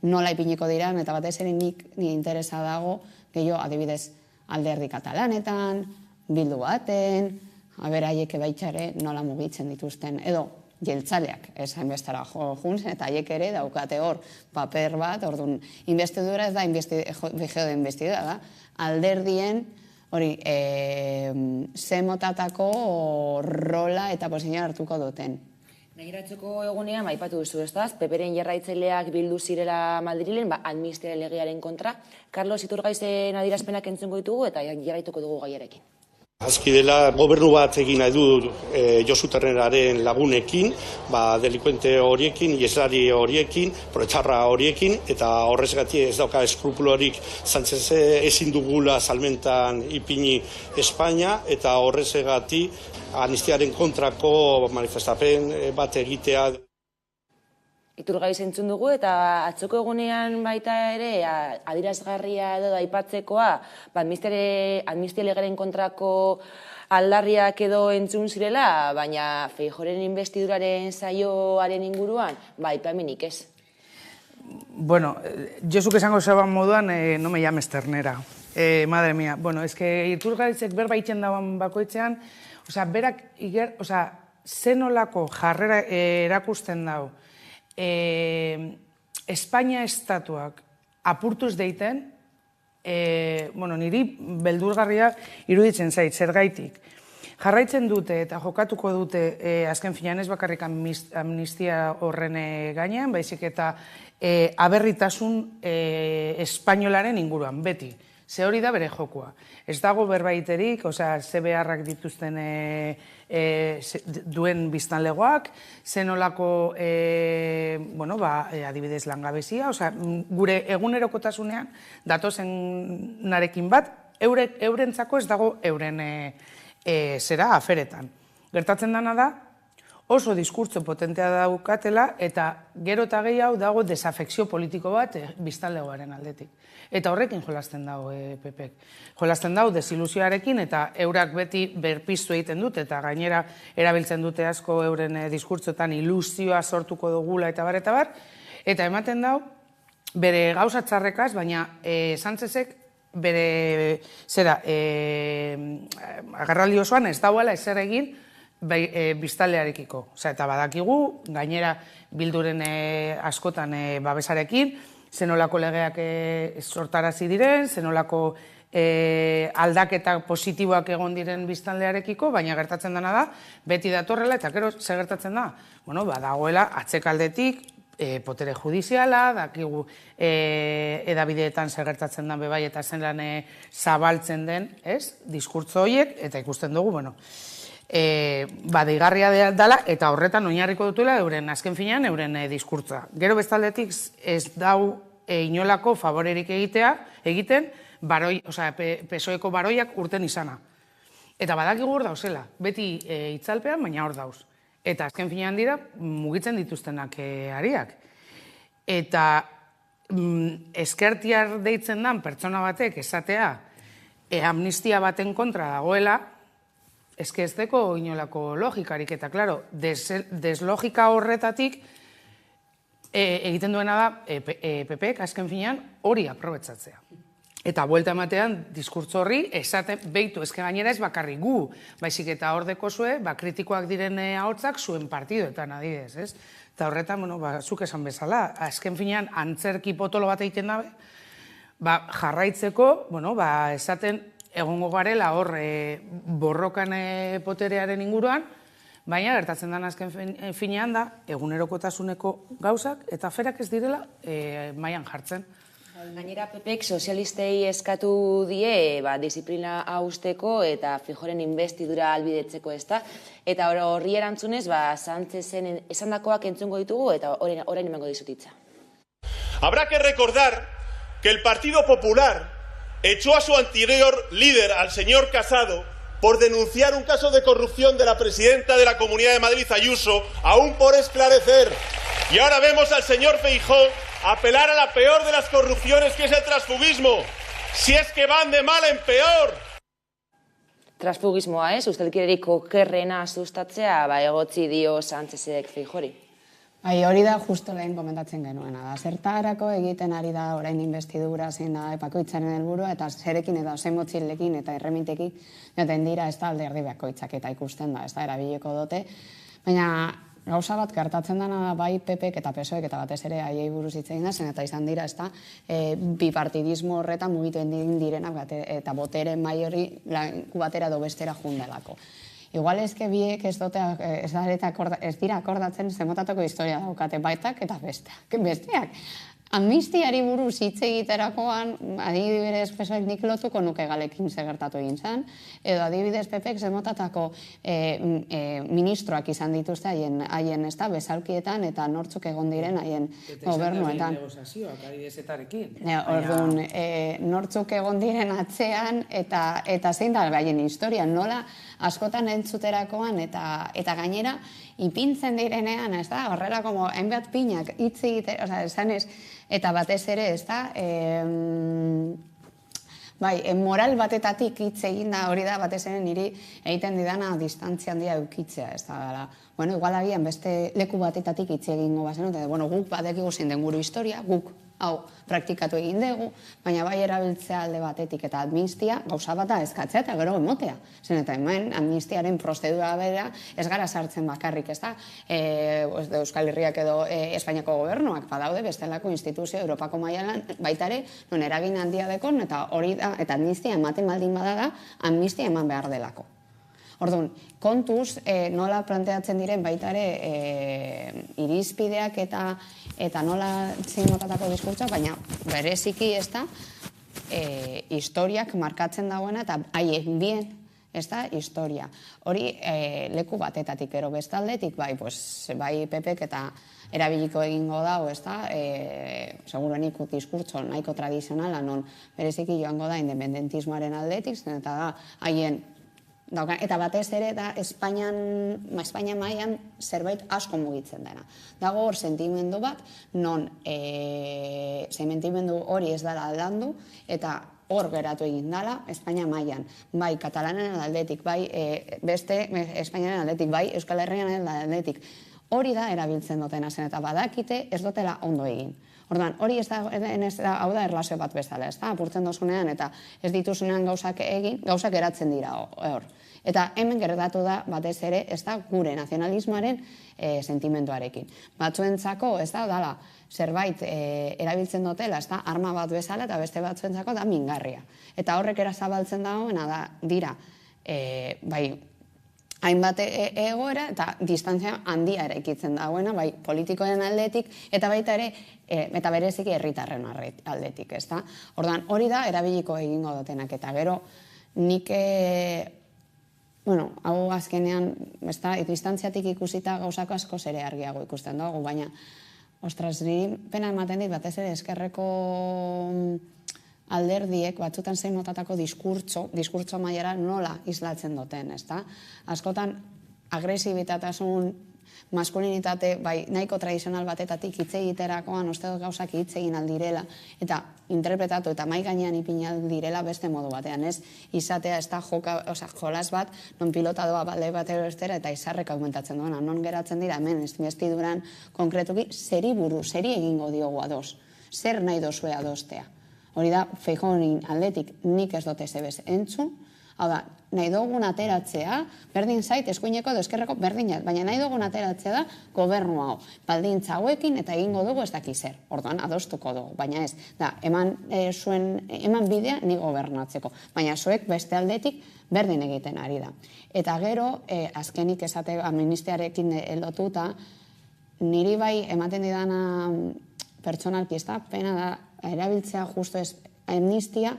nola ipiniko diran, eta batez ere nik interesa dago, gehiago adibidez alderdi katalanetan, bildu baten, aberaiek baitxare nola mugitzen dituzten, edo jeltzaleak, esan bestara juntzen, eta haiek ere daukate hor paper bat, orduan, investidura ez da vigeo de investidura da, alderdien hori zemotatako rola eta posizioa hartuko duten. Nagiratzeko egunean, aipatu duzu, PP-ren jarraitzaileak bildu zirela Madrilen, amnistia legearen kontra. Carlos Iturgaizen adierazpenak entzungo ditugu eta jarraituko dugu gaiarekin. Azki dela, gobernu bat egin nahi du Josu Terneraren lagunekin, delikuente horiekin, ieslari horiekin, proetarra horiekin, eta horrezgatik ez dauka eskrupulorik Sánchez ezin dugula salmentan ipini Espainia, eta horrezgatik amnistiaren kontrako manifestapen bat egitea. Iturgaiz entzun dugu eta atzoko egunean baita ere adierazgarria edo aipatzekoa amnistia legaren kontrako aldarriak edo entzun zirela, baina Feijóoren investiduraren saioaren inguruan, aipamenik ez. Bueno, Josuk esango zeban moduan, no me llames ternera. Madre mía, bueno, es que Iturgaizek berba iten dagoen bakoitzean, berak, zenolako jarrera erakusten dago, Espainia estatuak apurtuz deiten, niri beldurgarria iruditzen zait, zergaitik. Jarraitzen dute eta jokatuko dute azken finean ez bakarrik amnistia horren gainean, baizik eta aberritasun espainolaren inguruan, beti. Ze hori da bere jokua. Ez dago berbaiterik, ze beharrak dituzten duen biztanlegoak, zenolako, adibidez langabezia, gure egunerokotasunean datozenarekin bat, eurentzako ez dago euren aferetan. Gertatzen dana da, oso diskurtso potentea daukatela eta gero eta gehiago dago desafekzio politiko bat biztanlegoaren aldetik. Eta horrekin jolasten dago PPek. Jolasten dago desilusioarekin eta eurak beti berpiztu egiten dute eta gainera erabiltzen dute asko euren diskurtsotan ilusioa sortuko dugula eta bar, eta ematen dago bere gauza txarrekaz, baina Sánchezek bere agarraldi osoan ez dauela ezer egin biztanlearekiko. Eta badakigu, gainera bilduren askotan babesarekin, zenolako legeak sortarazi diren, zenolako aldaketak positiboak egon diren biztanlearekiko, baina gertatzen dena da, beti datorrela, eta gero zer gertatzen da? Dagoela atzekaldetik, potere judiziala, dakigu edabideetan zer gertatzen den bebai eta zelan zabaltzen den, diskurtzo horiek, eta ikusten dugu, deigarria dela, eta horretan oinarriko dutela euren azken finean euren diskurtza. Gero bestaldetik ez dau inolako favorerik egiten, PSOEko baroiak urten izana. Eta badakigu hor dauzela, beti itzalpean, baina hor dauz. Eta azken finean dira mugitzen dituztenak ariak. Eta eskertiar deitzen dan pertsona batek esatea amnistia baten kontra dagoela, eske ez deko inolako logikarik. Eta, klaro, deslogika horretatik egiten duena da PPek azken finean hori aprobetzatzea. Eta buelta ematean diskurtso horri esaten behitu, eske gainera ez bakarri gu, baizik eta hor dekozue, kritikoak diren ahotsak zuen partidoetan adidez, ez? Eta horretan, zuk esan bezala, azken finean antzerki potolo bat egiten dabe, jarraitzeko, esaten egongo garela hor borrokan poterearen inguruan, baina gertatzen den azken finean da, egunerokotasuneko gauzak eta aferak ez direla mailan jartzen. Gainera, PPek sozialistei eskatu die disiplina hausteko eta Feijóoren investidura albidetzeko ezta. Eta horri erantzunez, Sánchezen esandakoak entzungo ditugu eta orain emango dizut hitza. Habrá que recordar que el Partido Popular echó a su anterior líder, al señor Casado, por denunciar un caso de corrupción de la presidenta de la Comunidad de Madrid, Ayuso, aún por esclarecer. Y ahora vemos al señor Feijóo apelar a la peor de las corrupciones, que es el transfugismo. Si es que van de mal en peor. Transfugismoa, ustelkeria okerrena sustatzea, egotzi dio Sánchezek Feijóori. Hori da justo lehen komentatzen genuena da. Zertarako egiten ari da orain investidura zein da bakoitzaren helburua eta zerekin eta zein motxilekin eta erremintekin joten dira ez da alderdi bakoitzak eta ikusten da, ez da erabiliko dute. Baina gauza bat gertatzen dena da bai PPek eta PSOek eta batez ere haiei buruz hitz egin da, zen eta izan dira, ez da, bipartidismo horretan mugituen direnak eta botere maiori batera do bestera jundelako. Igual eske biek ez dira akordatzen zemotatoko historia daukate baitak eta besteak. Amnistiari buruz hitz egiterakoan, adibidez PSOek nik lotuko nuke galekin segertatu egin zen, edo adibidez PPek zemotatako ministroak izan dituzte haien bezalkietan eta nortzuk egon diren haien gobernuetan. Orduan, nortzuk egon diren atzean eta zein da haien historia, nola askotan entzuterakoan eta gainera ipintzen direnean, ez da, horrelako hainbat pinak hitz egite, esan ez, eta batez ere, ez da, moral batetatik hitz egin da hori da, batez ere niri egiten didana distantzia handia eukitzea, ez da, gara. Bueno, igual agian beste leku batetatik hitz egingo bazen, eta guk badekigu zein den gure historia, guk hau praktikatu egin dugu, baina bai erabiltzea alde batetik eta amnistia gauza bata eskatzea eta gero emotea. Zen eta hemen amnistiaren prozedura bera ez gara sartzen bakarrik, ez da, Euskal Herriak edo Espainiako gobernuak badaude bestelako instituzio Europako mailan baitare, non eragin handia dekon eta hori da, eta amnistia ematen baldin bada da, amnistia eman behar delako. Orduan, kontuz, nola planteatzen diren baitare irizpideak eta nola zein diskurtsa, baina bereziki ez da, historiak markatzen dagoena eta haien bien, ez da, historia. Hori leku batetatik ero bestaldetik, bai PPek eta erabiliko egingo dago, ez da, seguruenik diskurtso nahiko tradizionala, non bereziki joango da independentismoaren aldetik, zen eta da, haien eta batez ere da Espainia mailan zerbait asko mugitzen dena. Dago hor sentimendu bat, non sentimendu hori ez dela aldandu, eta hor geratu egin dela Espainia mailan. Bai Katalanen aldetik, bai beste Espainiaren aldetik, bai Euskal Herriaren aldetik. Hori da erabiltzen dutena zen, eta badakite ez dutela ondo egin. Orduan, hori hau da erlazio bat bezala, ez da, apurtzen dozunean, eta ez dituzunean gauzak egin, gauzak geratzen dira hor. Eta hemen gertatu da, batez ere, ez da, gure nazionalismoaren sentimenduarekin. Batzuentzako, ez da, dala, zerbait erabiltzen dutela, ez da, arma bat bezala, eta beste batzuentzako da mingarria. Eta horrek erazabaltzen dagoena dira, bai, hainbat egoera eta distantzia handia eraikitzen dagoena, bai politikoen aldetik eta baita ere, eta bereziki herritarren aldetik, ez da? Orduan, hori da erabiliko egingo dutenak, eta gero nik, hau azkenean, ez da, distantziatik ikusita gauzako asko ere argiago ikusten dugu, baina, ostras, niri pena ematen dit, batez ere eskerreko alderdiek batzutan zein notatako diskurtso mailara nola islatzen duten, ezta? Askotan agresibitatasun, maskulinitate, bai, nahiko tradizional batetatik hitz egiterakoan, uste dut gauzak hitz egin aldirela, eta interpretatu eta mai gainean ipin aldirela beste modu batean, ez? Izatea, ez da jolas bat, non pilota doa balde batero estera, eta izarrek aumentatzen duena, non geratzen dira, hemen, investiduran konkretuki, zeri egingo diogu ados, zer nahi dozue adostea. Hori da, Feijóoren aldetik nik ez dut ezebez entzun, hau da, nahi dugun ateratzea, berdin zait, eskuineko edo eskerreko berdinat, baina nahi dugun ateratzea da gobernu hau. Baldintza hauekin eta egingo dugu ez daki zer. Orduan, adostuko dugu, baina ez. Da, eman bidea ni gobernatzeko, baina zuek beste aldetik berdin egiten ari da. Eta gero, azkenik esate amnistiarekin lotuta, niri bai ematen didana pertsonalki, ez da, pena da, erabiltzea justo ez amnistia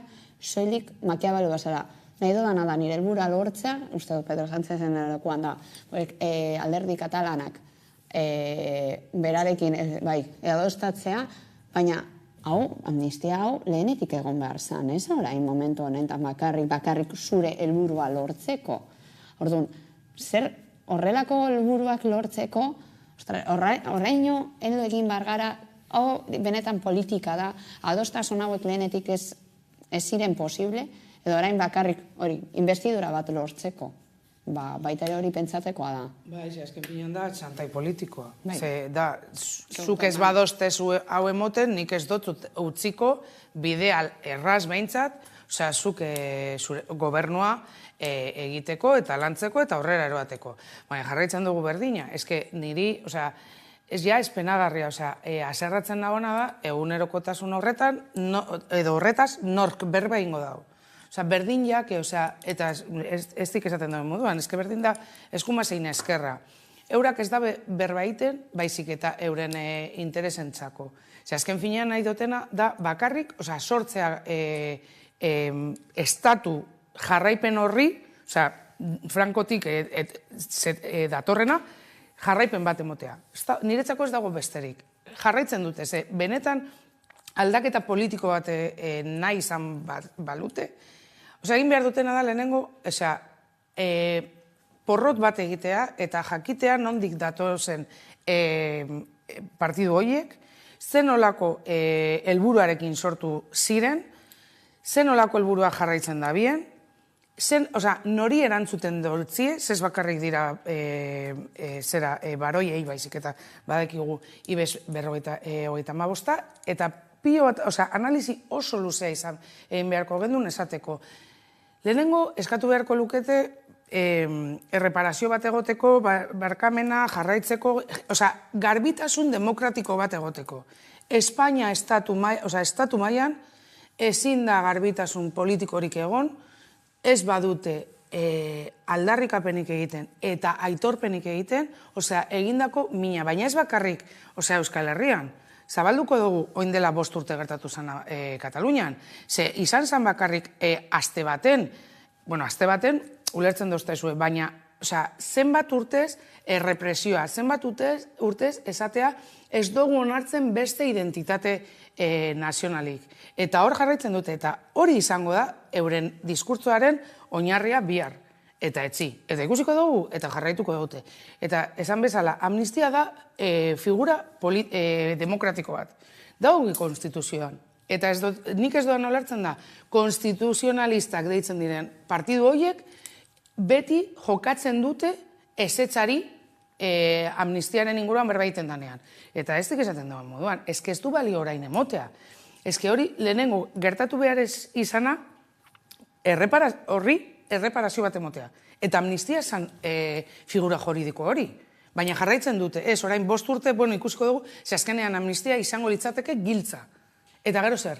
soilik Makiavelli bezala. Nahi dudana da nire helburua lortzea, uste dut Pedro Sánchezen lekuan da, alderdi katalanak berarekin adostatzea, baina amnistia hau lehenetik egon behar zen, ez orain momentu honen, eta bakarrik zure helburua lortzeko. Orduan, zer horrelako helburuak lortzeko, horreino heldu egin behar gara, hau benetan politika da, adostasun hauek lehenetik ez ziren posible, edo orain bakarrik hori, investidura bat lortzeko, baita ere hori pentsatzekoa da. Ba, azken pinean da, txantai politikoa. Zuk ez badostezu hau emoten, nik ez dut utziko bidea erraz behintzat, zuk gobernua egiteko eta lantzeko eta aurrera eroateko. Baina jarraitzen dugu berdina, niri, ez ja espenagarria, aserratzen nagona da, egunerokotasun horretan, edo horretaz, nork berba ingo dago. Berdin jak, eta ez dik esaten dago moduan, berdin da, eskuma zein eskerra. Eurak ez da berba egiten, baizik eta euren interesentzako. Azken finean nahi dutena da bakarrik, sortzea estatu jarraipen horri, Frankotik datorrena, jarraipen bat emotea. Niretzako ez dago besterik. Jarraitzen dute, benetan aldaketa politiko bat nahi izan balute. Egin behar dutena da lehenengo, porrot bat egitea eta jakitea nondik datozen partidu horiek, zen olako helburuarekin sortu ziren, zen olako helburua jarraitzen da bien, nori erantzuten doltzie, zez bakarrik dira baroiei baizik eta badekigu ibes 50, eta pio bat, analizi oso luzea izan egin beharko gendun esateko. Lehenengo, eskatu beharko lukete erreparazio bat egoteko, barkamena jarraitzeko, garbitasun demokratiko bat egoteko. Espainia estatu mailan ezin da garbitasun politikorik egon, ez badute aldarrikapenik egiten eta aitorpenik egiten, egindako mina, baina ez bakarrik, Euskal Herrian, zabalduko dugu oin dela 5 urte gertatu zen Katalunian, izan zen bakarrik aste baten, ulertzen doztezue, baina zenbat urtez errepresioa, zenbat urtez esatea ez dugu onartzen beste identitate nazionalik. Eta hor jarraitzen dute, eta hori izango da euren diskurtsoaren oinarria bihar. Eta etzi. Eta ikusiko dugu, eta jarraituko dute. Eta esan bezala, amnistia da figura demokratiko bat. Daugi konstituzioan. Eta nik ez doan olertzen da, konstituzionalistak deitzen diren partidu horiek, beti jokatzen dute ezetzari amnistiaren inguruan berbaiten danean. Eta ez dik esaten duen moduan, ez du balio orain emotea. Ez hori lehenengo gertatu behar izana horri erreparazio bat emotea. Eta amnistia esan figura juridiko hori. Baina jarraitzen dute, ez, orain 5 urte, ikusko dugu, ze azkenean amnistia izango litzateke giltza. Eta gero zer?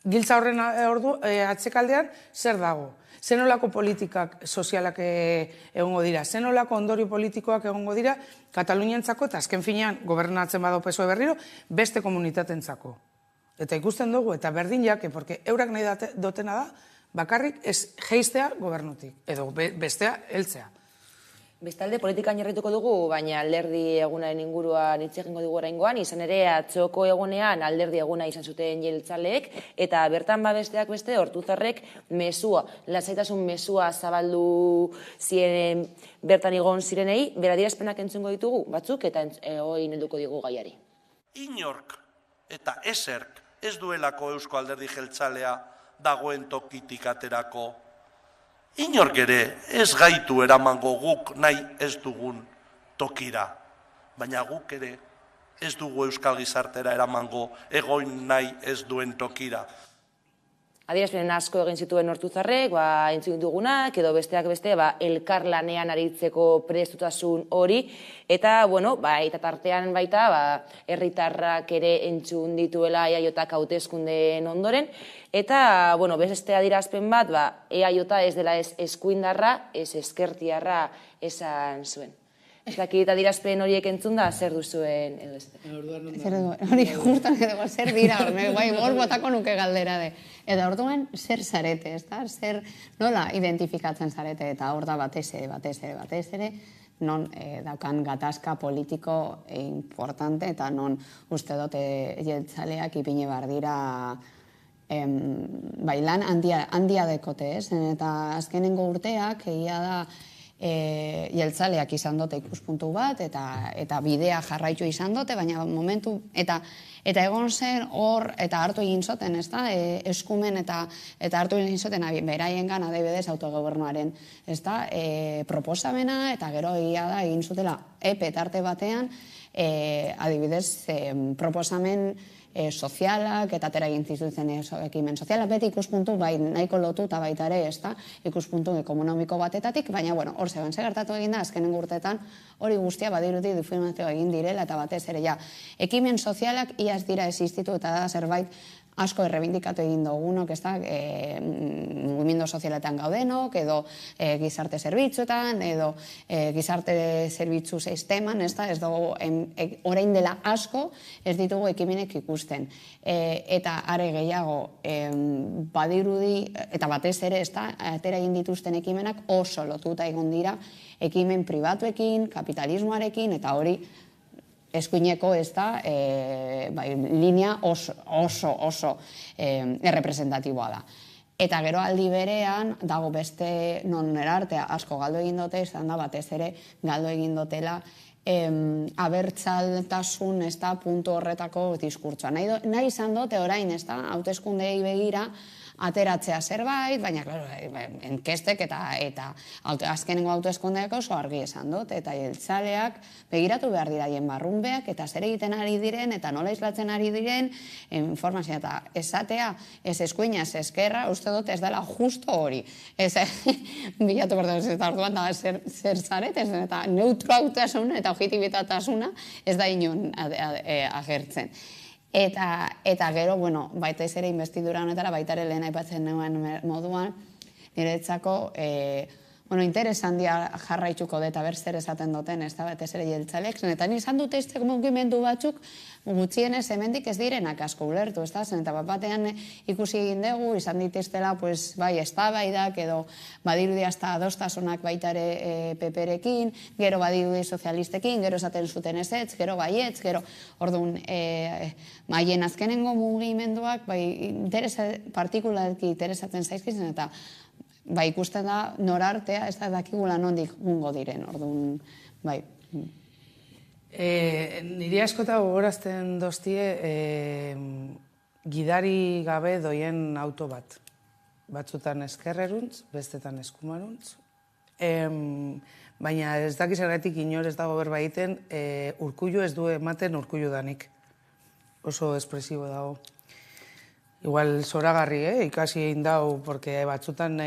Giltza horren atzekaldean zer dago? Zenolako politikak sozialak egongo dira? Zenolako ondorio politikoak egongo dira Kataluniantzako eta azken finean gobernatzen bado PSOE berriro beste komunitatentzako. Eta ikusten dugu, eta berdin jake, porque eurak nahi dotena da, bakarrik ez geistea gobernutik, edo bestea heltzea. Bestalde, politikan jarrituko dugu, baina alderdi egunaren inguruan hitz egingo dugu oraingoan, izan ere atzoko egunean alderdi eguna izan zuten jeltzaleek, eta bertan besteak beste Ortuzarrek mesua, lasaitasun mesua zabaldu ziren bertan igon zirenei, beradierazpenak entzungo ditugu batzuk, eta hori helduko digu gaiari. Inork eta eserk ez duelako Eusko Alderdi Jeltzalea dagoen tokitik aterako. Inork ere ez gaitu eramango guk nahi ez dugun tokira, baina guk ere ez dugu euskal gizartera eramango egoin nahi ez duen tokira. Adierazpenen asko egin zituen Ortuzarrek, entzun dugunak, edo besteak beste, elkarlanean aritzeko prestutasun hori, eta, eta tartean baita, herritarrak ere entzun dituela EAJak hauteskundeen ondoren, eta, beste adierazpen bat, EAJ ez dela ez eskuindarra, ez ezkertiarra esan zuen. Ez dakit adierazpen horiek entzun da, zer duzuen edo ez? Hori justan edo zer dira, hor botako nuke galdera de. Eta orduan, zer zarete, zer nola identifikatzen zarete, eta hor da batez ere, non daukan gatazka politiko importante, eta non uste dut jeltzaleak ipine bar dira lan handia dekote, eta azkenengo urteak egia da jeltzaleak izan dute ikuspuntu bat, eta bidea jarraitu izan dute, baina momentu, eta egon zen hor, eta hartu egin zoten, eskumen eta hartu egin zoten beraien gana adibidez autogobernuaren proposamena, eta gero egia da egin zutela epe tarte batean, adibidez proposamen sozialak eta atera egin zituzten ekimen sozialak, beti ikuspuntu nahiko lotuta baita ere, ikuspuntu ekonomiko batetatik, baina hor zegoen gertatu egin da, azkenengo urteetan hori guztia badirudi difamazioa egin direla, eta batez ere ekimen sozialak iaz dira existitu eta da zerbait asko errebindikatu egin dugunok, mugimendu sozialetan gaudenok, edo gizarte zerbitzuetan, edo gizarte zerbitzu sisteman, ez dugu, orain dela asko, ez ditugu ekimenek ikusten. Eta are gehiago, badirudi, eta batez ere, atera egin dituzten ekimenak oso lotuta egon dira, ekimen pribatuekin, kapitalismoarekin, eta hori, eskuineko ez da, linea oso errepresentatiboa da. Eta gero aldi berean, dago beste non erartea asko galdu egin dute, izan da batez ere galdu egin dutela abertzaltasun puntu horretako diskurtsoa. Nahi izan dute orain, hauteskundei begira, ateratzea zerbait, baina, enkestek eta azkenengo hauteskundeak oso argi esan dut, eta jeltzaleak begiratu behar diraien barrunbeak, eta zer egiten ari diren, eta nola islatzen ari diren, informazioa eta esatea, ez eskuina, ez eskerra, uste dut ez dela justo hori. Bilatu behar dut, eta orduan da zer zaretez, eta neutrautasuna eta objektibitasuna ez da inon agertzen. Eta gero, baita ez ere investidura honetara, baita ere lehen aipatzen nuen moduan, niretzako interes handia jarraituko dut, aber zer esaten duten, ez da, batez ere jeltzaleek, eta izan dute izteko mugimendu batzuk, gutxienez hemendik ez direnak asko ulertu, ez da, eta batean ikusi egin dugu, izan ditiztela, bai, eztabaidak, edo badirudi hasta adostasunak baita ere PP-rekin, gero badirudi sozialistekin, gero esaten zuten ezetz, gero baietz, gero, orduan, maien azkenengo mugimenduak, partikularki interesatzen zaizkizen, eta ikusten da norartea, ez da dakigula nondik gungo diren, orduan, bai. Niri askota gogorazten doztie gidari gabe doien auto bat. Batzutan eskerreruntz, bestetan eskumaruntz. baina ez dakiz zergatik inor ez dago berba egiten, Urkullu ez du ematen Urkullu danik. Oso espresibo dago. Igual zoragarri, ikasi egin dau, porque batzutan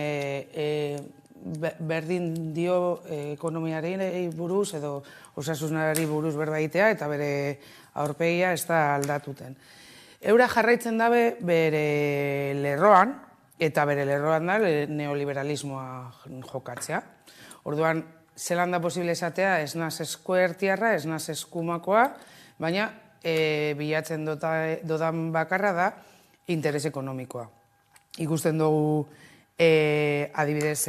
berdin dio ekonomiari buruz edo osasunari buruz berba egitea eta bere aurpegia ez da aldatuten. Eura jarraitzen dabe bere lerroan, eta bere lerroan da neoliberalismoa jokatzea. Orduan, zelan da posible esatea, ez naz eskuertiarra, ez naz eskumakoa, baina bilatzen dodan bakarra da interes ekonomikoa. Ikusten dugu adibidez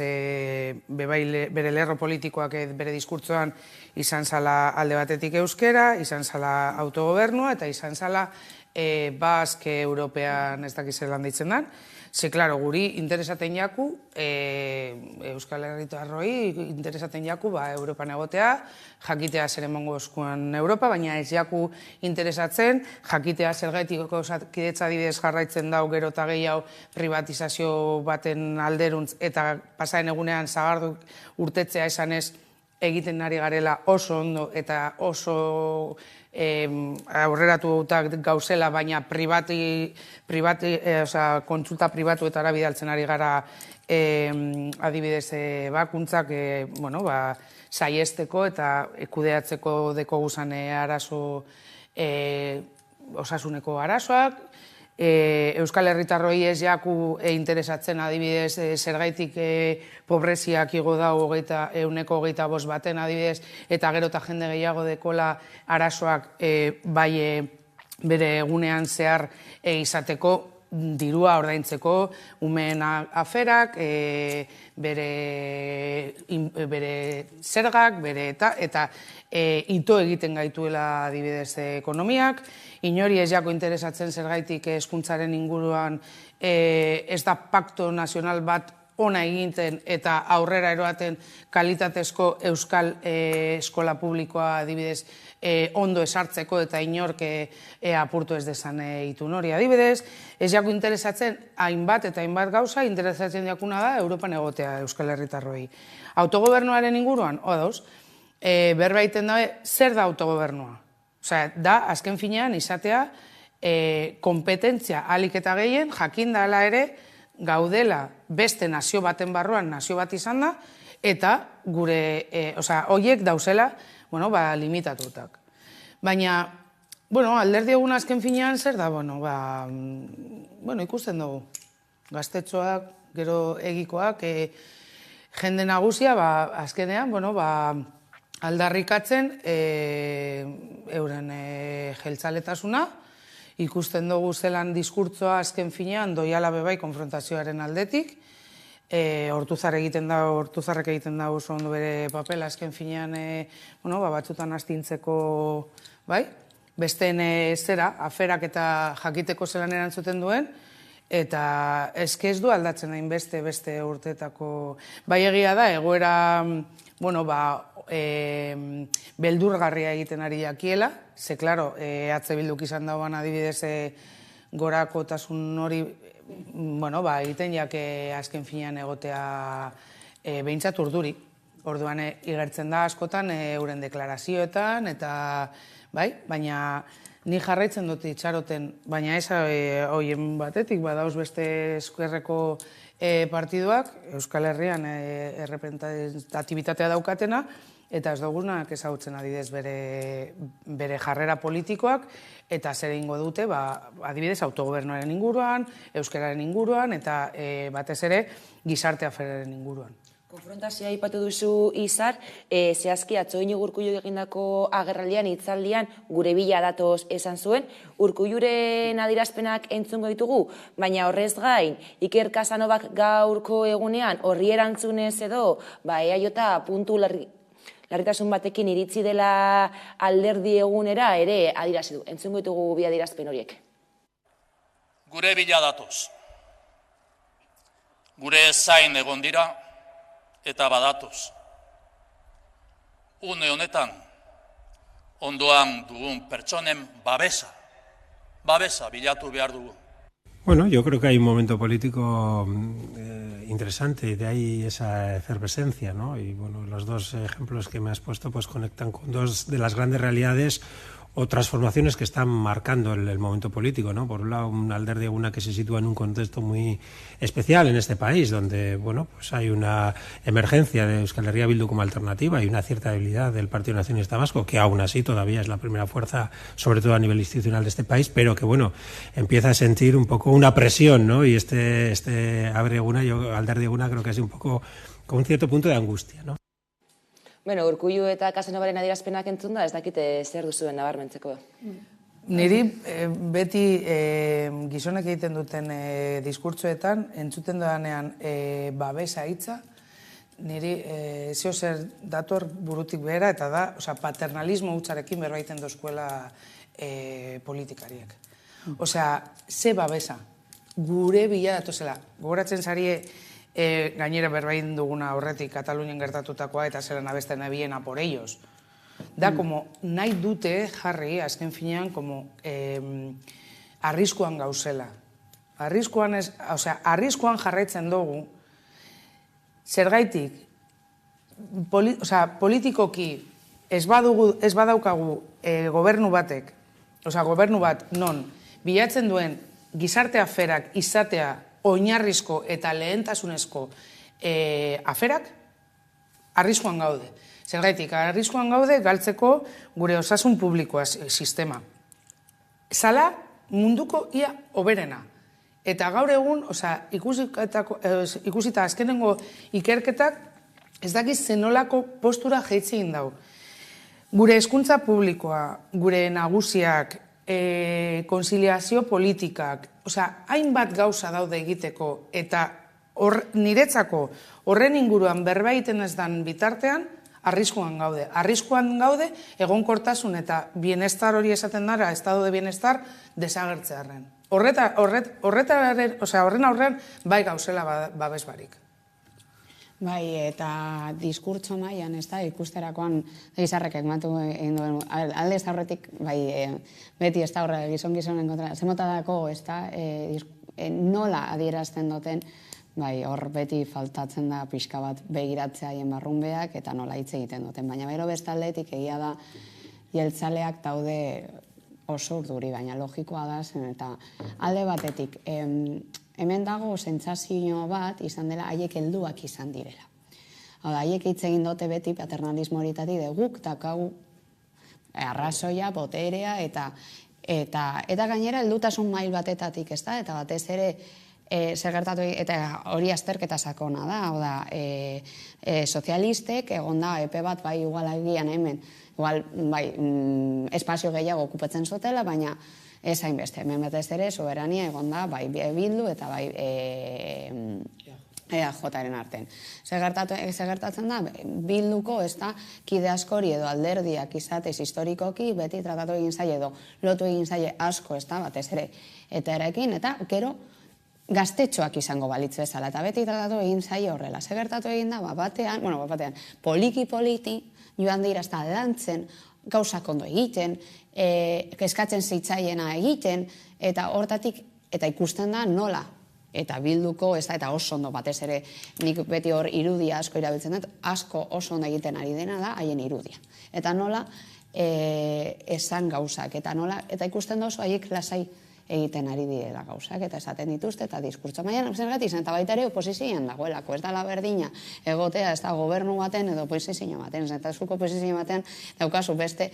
bere lerro politikoak bere diskurtsoan izan zala alde batetik euskera, izan zala autogobernua eta izan zala Baske European ez dakiz zelan ditzen den. Ze, klaro, guri interesaten jaku, Euskal Herritarroi interesaten jaku Europan egotea, jakitea zer emango eskuan Europa, baina ez jaku interesatzen, jakitea zergaitiko osakidetza adibidez jarraitzen dau gero eta gehiago privatizazio baten alderuntz eta pasaren egunean zagarduk urtetzea esanez egiten ari garela oso ondo eta oso aurreratu gauzela, baina kontsulta pribatuetara bidaltzen ari gara adibidez bakuntzak saiesteko eta kudeatzeko deko guzan arazo osasuneko arazoak. Euskal Herritarroi ez jaku interesatzen adibidez zergaitik pobreziak igo dau 125 baten adibidez eta gero eta jende gehiago dekola arazoak bai bere egunean zehar izateko dirua ordaintzeko umeen aferak, bere zergak, eta ito egiten gaituela adibidez ekonomiak. Inori ez jako interesatzen zergaitik hezkuntzaren inguruan ez da pakto nazional bat ona egiten eta aurrera eroaten kalitatezko euskal eskola publikoa adibidez ondo esartzeko eta inork apurtu ez dezan itun hori adibidez. Ez jako interesatzen hainbat eta hainbat gauza, interesatzen jakuna da Europan egotea Euskal Herritarroi. Autogobernuaren inguruan, odauz, berba egiten dabe, zer da autogobernua? Osea, da, azken finean, izatea, kompetentzia alik eta gehien, jakin dala ere, gaudela beste nazio baten barruan, nazio bat izan da, eta gure, horiek dauzela, limitatutak. Baina, alderdi egun azken finean, zer da, ikusten dugu. Gaztetxoak, gero egikoak, jende nagusia, azkenean, aldarrikatzen euren jeltzaletasuna, ikusten dugu zelan diskurtzoa azken finean doiala bebai konfrontazioaren aldetik, hortuzarrek egiten da oso ondo bere papela azken finean batzutan astintzeko, besteen zera, aferak eta jakiteko zelan erantzuten duen, eta ez du aldatzen hain beste urteetako. Bai egia da, egoera beldurgarria egiten ari jakiela, ze, klaro, EH Bilduk izan dauan adibidez gorakotasun hori, egiten jake azken finean egotea behintzat urduri. Orduan, igertzen da askotan euren deklarazioetan, eta, baina ni jarraitzen dut itxaroten, baina ez hoien batetik, badauz beste eskuerreko partiduak, Euskal Herrian errepresentatibitatea daukatena, eta ez dugunak ezagutzen adibidez bere jarrera politikoak, eta zer egingo dute, adibidez autogobernuaren inguruan, euskararen inguruan, eta batez ere gizarte aferaren inguruan. Konfrontazioa aipatu duzu Izar, zehazki atzo Iñigo Urkullu egindako agerraldian, hitzaldian, gure bila datoz esan zuen, Urkulluren adierazpenak entzungo ditugu, baina horrez gain, Iker Casanovak gaurko egunean, horri erantzunez edo, EAJ puntu larritasun batekin iritzi dela alderdi egunera, ere adierazi du. Entzungo ditugu bi adierazpen horiek. Gure bila datoz. Gure zain egon dira, eta badatoz. Une honetan, ondoan dugun pertsonen babesa bilatu behar dugu. Bueno, yo creo que hay un momento político interesante y de ahí esa efervescencia, ¿no? Y bueno, los dos ejemplos que me has puesto pues conectan con dos de las grandes realidades o transformaciones que están marcando el momento político, ¿no? Por un lado, un Alderdi Eguna que se sitúa en un contexto muy especial en este país, donde, bueno, pues hay una emergencia de Euskal Herria Bildu como alternativa y una cierta debilidad del Partido Nacionalista Vasco, que aún así todavía es la primera fuerza, sobre todo a nivel institucional de este país, pero que, bueno, empieza a sentir un poco una presión, ¿no? Y este Alderdi Eguna creo que es un poco con un cierto punto de angustia, ¿no? Bueno, Urkullu eta Casanovaren adierazpenak entzun da, ez dakite zer duzuen nabarmentzeko. Niri beti gizonek egiten duten diskurtsoetan, entzuten dodanean babesa hitza, niri zeo zer dator burutik behera, eta da, paternalismo hutsarekin berbaiten dozkuela politikariek. Ze babesa, gure bila datozela, gogoratzen zarie, gainera berbain duguna horretik Katalunian gertatutakoa eta zelan abesten abiena por ellos. Da, como nahi dute jarri, azken finean, como arriskuan gauzela. Arriskuan jarraitzen dugu, zergaitik, politikoki ez badaukagu gobernu batek, gobernu bat non, bilatzen duen gizarte aferak izatea oinarrizko eta lehentasunezko aferak, arriskuan gaude. Zergaitik, arriskuan gaude galtzeko gure osasun publikoa sistema. Zala munduko ia oberena. Eta gaur egun, ikusita azkenengo ikerketak, ez dakiz zenolako postura jeitzin dau. Gure hezkuntza publikoa, gure nagusiak, konziliazio politikak, hainbat gauza daude egiteko, eta niretzako horren inguruan berbaiten ez dan bitartean, arriskuan gaude. Arriskuan gaude, egonkortasun eta bienestar hori esaten dara, estado de bienestar, desagertzearen. Horren aurrean, bai gauzela babes barik. Bai, eta diskurtso mailan, ez da, ikusterakoan gizarrek egmatu egin duen, alde ez da horretik, beti ez da horre gizon-gizonen kontra, zemotadako, ez da, nola adierazten duten, bai, hor beti faltatzen da pixka bat begiratzea haien barrunbeak, eta nola hitz egiten duten, baina bero bestaldetik egia da, jeltzaleak daude oso urduri, baina logikoa da zen, eta alde batetik, hemen dago sentsazio bat izan dela haiek helduak izan direla. Hau da, haiek hitz egin dute beti paternalismo horitatik de guk dakagu arrazoia, boterea eta gainera heldutasun mail batetatik, ez da? Eta batez ere zer gertatu eta hori azterketa sakona da, hau da, sozialistek egon da epe bat bai igual agian hemen, igual bai espazio gehiago okupatzen zutela, baina ez hainbeste, hemen batez ere, soberania egon da, bai Bildu eta bai EAJaren artean. Zer gertatzen da, Bilduko ez da kide askori edo alderdiak izatez historikoki, beti tratatu egin zaie edo lotu egin zaie asko ez da, batez ere, eta erekin, eta gero gaztetxoak izango balitz bezala, eta beti tratatu egin zaie horrela. Zer gertatu egin da, batean, poliki-politi, joan dira ez da dantzen, gauzak ondo egiten, eskatzen zitzaiena egiten, eta hortatik, eta ikusten da nola, eta Bilduko, ez da, eta oso ondo batez ere, nik beti hor irudia asko irabiltzen dut, asko oso ondo egiten ari dena da, haien irudia. Eta nola, esan gauzak, eta ikusten da oso haiek lasai egiten ari direla gauzak, eta esaten dituzte, eta diskurtso mailan, zergatik zen, eta baita ere oposizioan dagoelako, ez dala berdina, egotea, ez da gobernu baten, edo oposizio baten, eta zuko oposizio baten, daukazu beste,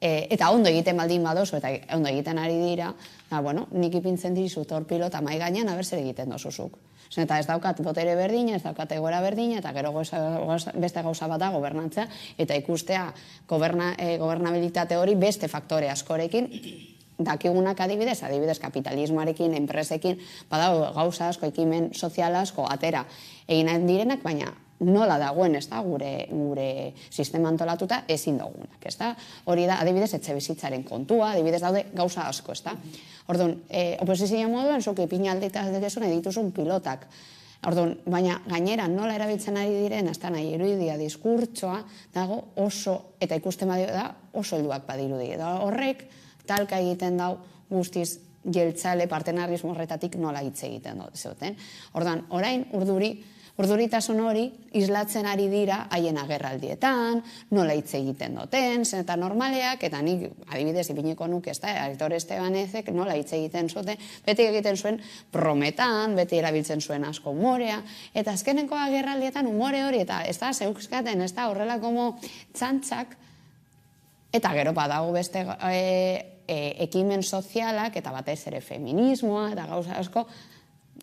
eta ondo egiten baldin badozu, eta ondo egiten ari dira, nik ipintzen dizu torpilo eta mai gainean, aber zer egiten dozuzuk. Eta ez daukat botere berdina, ez daukat egoera berdina, eta gero beste gauza bat da gobernantzea, eta ikustea gobernabilitate hori beste faktore askorekin, dakigunak adibidez kapitalismoarekin, enpresekin, badago gauza asko, ekimen sozial asko, atera egin direnak, baina nola dagoen, ez da, gure sistema antolatuta ezin dugunak, ez da? Hori da, adibidez, etxe bizitzaren kontua, adibidez daude gauza asko, ez da? Orduan, oposizio moduen, zuki pinaldita dezun edituzun pilotak. Orduan, baina gainera nola erabiltzen ari diren, ez da nahi irudia diskurtsoa, dago oso, eta ikusten badio da, oso helduak badirudi. Horrek, talka egiten dau guztiz jeltzale partenarismo horretatik nola hitz egiten zuten. Orduan, orain urduritasun hori islatzen ari dira haien agerraldietan, nola hitz egiten duten, zen eta normaleak, eta nik adibidez ipiniko nuke, Aitor Estebanezek nola hitz egiten zuten, beti egiten zuen prometan, beti erabiltzen zuen asko humorea, eta azkeneko agerraldietan humore hori, eta ez da zeuzkaten, ez da horrela como txantxak, eta gero badago beste ekimen sozialak, eta batez ere feminismoa, eta gauza asko,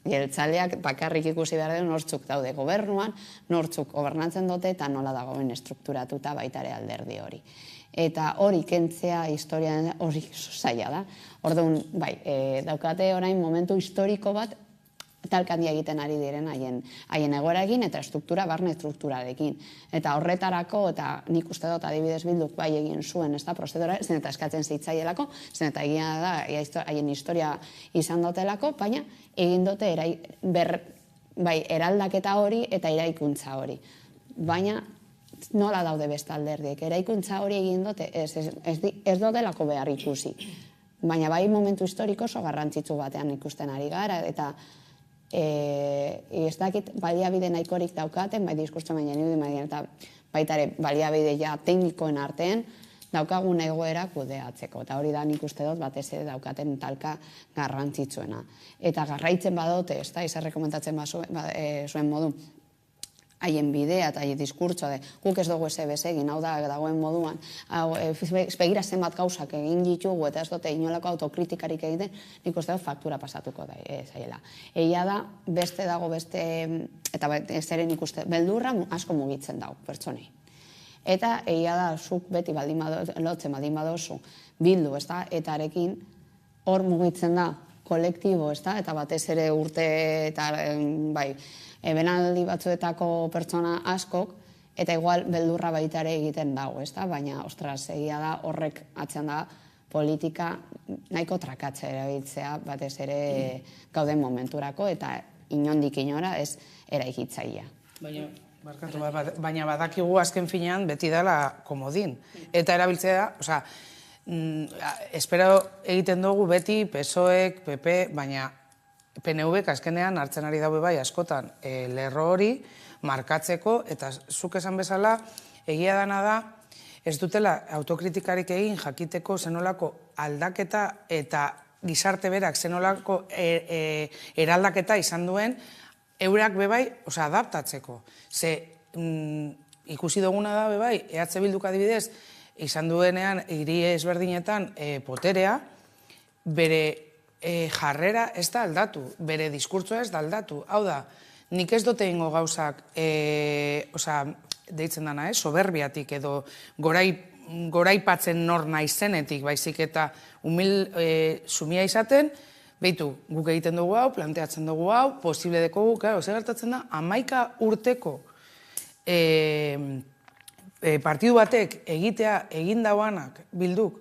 jeltzaleak bakarrik ikusi behar den nortzuk daude gobernuan, nortzuk gobernatzen dute eta nola dagoen estrukturatuta baitare alderdi hori. Eta hori kentzea historian hori zaila da. Orduan, bai, daukate orain momentu historiko bat talkandia egiten ari diren haien egoerarekin eta barne estrukturarekin. Eta horretarako, eta nik uste dut adibidez Bilduk bai egin zuen, ez da, prozedura, zen eta eskatzen zitzaielako, zen eta egia da, haien historia izan dotelako, baina egin dute eraldaketa hori eta eraikuntza hori. Baina nola daude beste alderdiek, eraikuntza hori egin dute, ez dotelako behar ikusi. Baina bai momentu historiko oso garrantzitsu batean ikusten ari gara, eta ez dakit baliabide nahikorik daukaten, bai diskurtso baina eta baitare baliabide ja teknikoen artean daukagun egoera kudeatzeko. Eta hori da nik uste dut batez ere daukaten talka garrantzitsuena. Eta garraitzen badote, ez da, izarre komentatzen zuen modu, haien bidea eta haien diskurtsoa, guk ez dugu ez egin, hau da dagoen moduan, begira zenbat gauzak egin ditugu eta ez dute inolako autokritikarik egiten, nik uste dut faktura pasatuko da, zaiela. Egia da, beste dago beste, eta ez ere nik uste, beldurra asko mugitzen dago, pertsonei. Eta egia da, zuk beti lotzen baldin badozu, Bildu, eta arekin hor mugitzen da kolektibo, eta batez ere urte eta bai, benaldi batzuetako pertsona askok, eta igual beldurra baitare egiten dago, baina, ostras, egia da, horrek atzean da politika nahiko trakatzea erabiltzea, batez ere gauden momenturako, eta inondik inora ez eraikitzaia. Baina badakigu azken finean beti dela komodin. Eta erabiltzea, espero egiten dugu beti PSOEk, PP, baina PNVk azkenean hartzen ari daue bai askotan lerro hori markatzeko, eta zuk esan bezala egia dana da ez dutela autokritikarik egin jakiteko zenolako aldaketa eta gizarte berak zenolako eraldaketa izan duen eurak bebai adaptatzeko. Ze ikusi duguna da bebai, EH Bilduk adibidez izan duenean hiri ezberdinetan poterea, bere jarrera ez da aldatu, bere diskurtsoa ez da aldatu. Hau da, nik ez dute ingo gauzak, deitzen dana, soberbiatik edo goraipatzen nor naizenetik, baizik eta sumia izaten, behitu, guk egiten dugu hau, planteatzen dugu hau, posible dekogu, ze gertatzen da, 11 urteko partidu batek egitea egin dauanak Bilduk,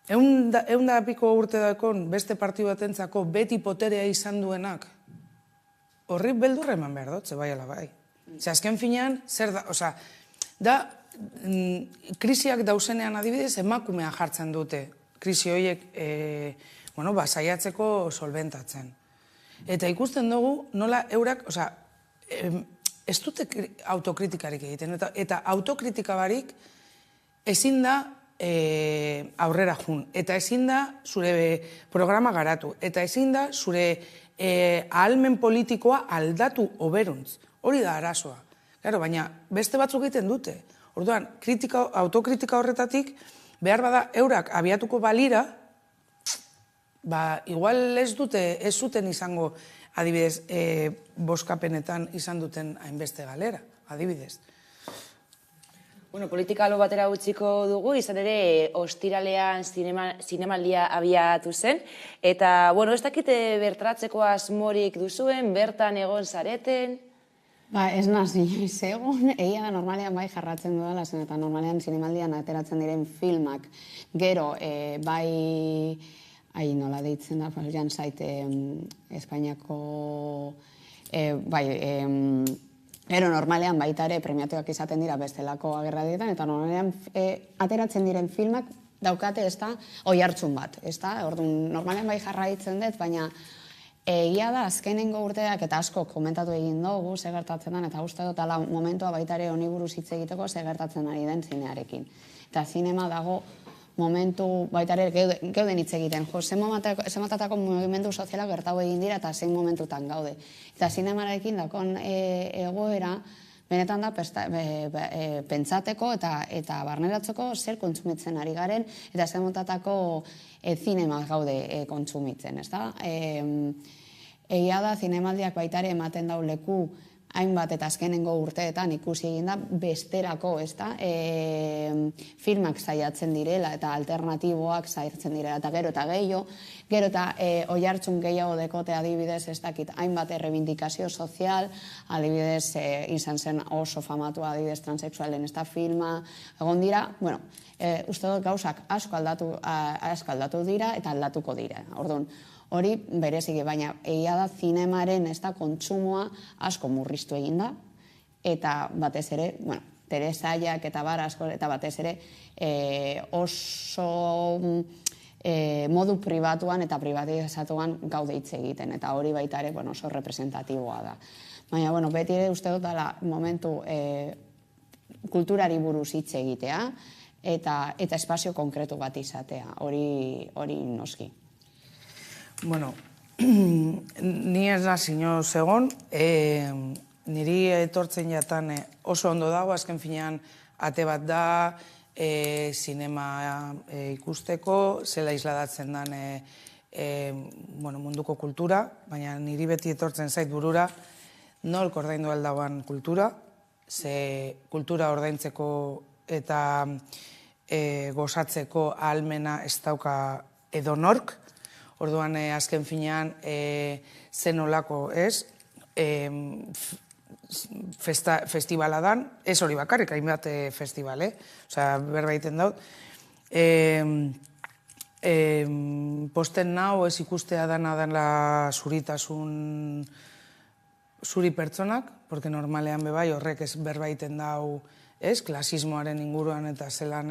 eunda piko urte daukon beste partidu batentzako beti poterea izan duenak, horri beldurra eman behar dut, bai ala bai. Ze azken finean, zer da, krisiak dauzenean adibidez emakumea jartzen dute, krisi horiek, saiatzeko solventatzen. Eta ikusten dugu nola eurak, ez dute autokritikarik egiten, eta autokritika barik ezin da aurrera jun, eta ezin da zure programa garatu, eta ezin da zure ahalmen politikoa aldatu oberuntz. Hori da arazoa. Baina beste batzuk egiten dute. Orduan, autokritika horretatik, behar bada eurak abiatuko balira, igual ez zuten izango, adibidez, boskapenetan izan duten hainbeste galera, adibidez. Politika alo batera utziko dugu, izan ere ostiralean zinemaldia abiatu zen, eta, ez dakite bertratzeko asmorik duzuen, bertan egon zareten? Ez nazi, egun, egia da normalean bai jarratzen dudala, zen eta normalean zinemaldian ateratzen diren filmak, gero, bai, nola deitzen da, jan zaite, Espainiako, gero normalean baita ere premiatuak izaten dira bestelako agerradietan, eta normalean ateratzen diren filmak daukate, ez da, oihartzun bat, ez da, orduan, normalean bai jarraitzen dut, baina egia da, azkenengo urteak, eta asko komentatu egin dugu, ze gertatzen den, eta uste dut, ala momentua baita ere honi buruz hitz egiteko, ze gertatzen ari den zinearekin. Eta zinema dago, momentu baita ere geuden hitz egiten. Jo, zematatako mugimendu sozialak gertatu egin dira eta zein momentutan gaude. Eta zinemarekin dakon egoera, benetan da pentsateko eta barneratzeko zer kontsumitzen ari garen eta zematatako zinema gaude kontsumitzen, ez da? Egia da, zinemaldiak baita ere ematen dau leku hainbat eta azkenengo urteetan ikusi egin da besterako, ez da, filmak saiatzen direla eta alternatiboak saiatzen direla, eta gero eta gehiago, gero eta oihartzun gehiago dekote adibidez, ez dakit, hainbat errebindikazio sozial, adibidez, izan zen oso famatua adibidez transexualen ez da filma, egon dira, bueno, uste dut gauzak asko aldatu dira eta aldatuko dira, orduan, hori bereziki, baina egia da zinemaren ez da kontsumoa asko murriztu egin da, eta batez ere, bueno, Teresaiak eta bar asko, eta batez ere oso modu pribatuan eta privatizatuan gaude hitz egiten, eta hori baita ere oso representatiboa da. Baina, bueno, beti ere uste dut dela momentu kulturari buruz hitz egitea, eta espazio konkretu bat izatea, hori noski. Bueno, ni ez da inoz egon, niri etortzen jatan oso ondo dago, azken finean ate bat da, zinema ikusteko, zela isladatzen den munduko kultura, baina niri beti etortzen zait burura, nolk ordaindu aldagoan kultura, ze kultura ordaintzeko eta gozatzeko ahalmena ez dauka edonork, orduan azken finean zen olako ez, festibala dan, ez hori bakarrik, hainbat festival, osea, berbaiten daut. Posten nau ez ikustea dana zuritasun zuri pertsonak, porque normalean bebai horrek ez berbaiten dau, ez, klasismoaren inguruan eta zelan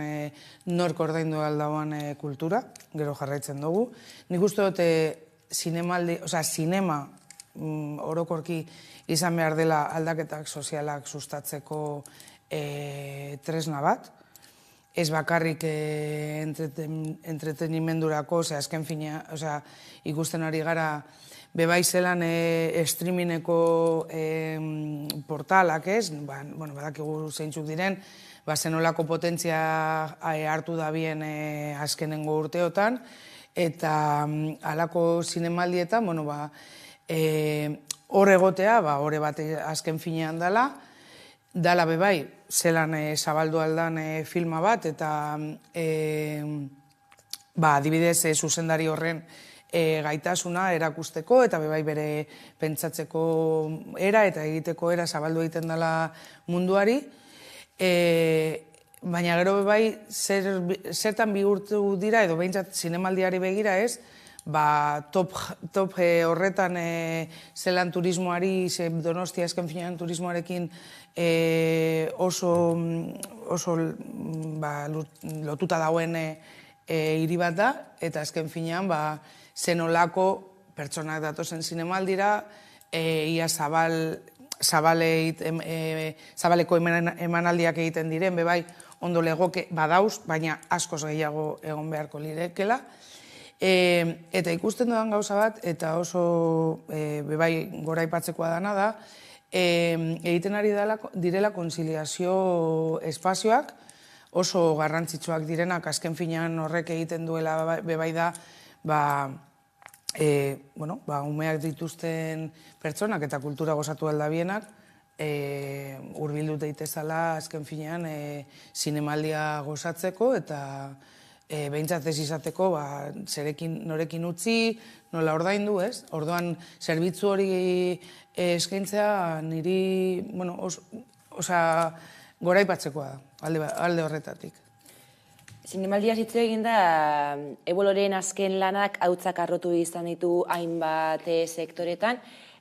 nork ordaindu aldauan kultura, gero jarraitzen dugu. Nik uste dute zinema orokorki izan behar dela aldaketak sozialak sustatzeko tresna bat, ez bakarrik entretenimendurako, azken fina, ikusten ari gara bebai zelan streamingeko portalak ez, badakigu zeintzuk diren, zenolako potentzia hartu da bien azkenengo urteotan, eta halako zinemaldietan, hor egotea, horre bat azken finean dala bebai, zelan zabaldu aldan filma bat, eta adibidez zuzendari horren gaitasuna erakusteko, eta bebai bere pentsatzeko era eta egiteko era zabaldu egiten dela munduari, baina gero bebai zertan bihurtu dira, edo behintzat zinemaldiari begira ez, top horretan zelan turismoari, Donostia azken finean turismoarekin oso lotuta dauen hiri bat da, eta azken finean zenolako pertsonak datozen zinemaldira, ia zabaleko emanaldiak egiten diren, bebai ondo legoke badauz, baina askoz gehiago egon beharko lirekela. Eta ikusten dudan gauza bat, eta oso bebai gora ipatzekoa dana da, egiten ari direla konziliazio espazioak, oso garrantzitsuak direnak, azken finean horrek egiten duela bebai da, umeak dituzten pertsonak eta kultura gozatu aldabienak, hurbildu daitezala azken finean zinemaldia gozatzeko eta behintzat ez izateko norekin utzi, nola ordaindu, ez? Orduan, zerbitzu hori eskaintzea niri, goraipatzekoa da, alde horretatik. Zinemaldia hitz egin da, Eboloren azken lanak hautzak arrotu izan ditu hainbat sektoretan.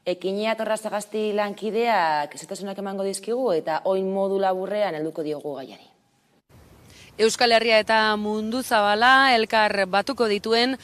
Ekinea Torrazagasti lankideak zertasunak emango dizkigu eta oin modu laburrean helduko diogu gaiari. Euskal Herria eta mundu zabala elkar batuko dituen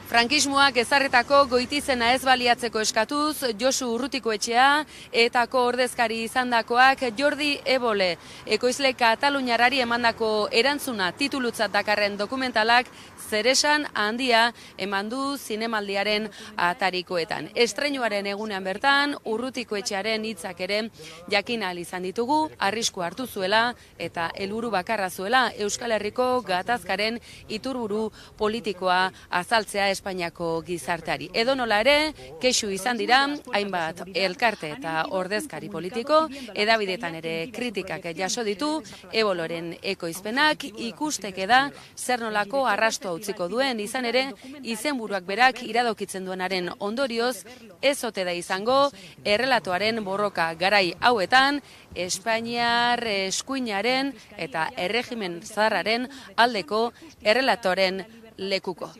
frankismoak ezarritako goitizena ez baliatzeko eskatuz, Josu Urrutikoetxea etako ordezkari izandakoak Jordi Ebole, ekoizle kataluniarari emandako erantzuna titulutzat dakarren dokumentalak zeresan handia eman du zinemaldiaren atarikoetan. Estreinuaren egunean bertan, Urrutikoetxearen hitzak ere jakin ahal izan ditugu, arrisku hartu zuela eta helburu bakarra zuela Euskal Herriko gatazkaren iturburu politikoa azaltzea Espainiako gizarteari. Edonola ere, kexu izan dira, hainbat elkarte eta ordezkari politiko, hedabideetan ere kritikak jaso ditu, Eboloren ekoizpenak ikusteke da zer nolako arrastoa utziko duen, izan ere, izenburuak berak iradokitzen duenaren ondorioz, ez ote da izango, errelatoaren borroka garai hauetan, Espainiar eskuinaren eta erregimen zaharraren aldeko errelatoren lekuko.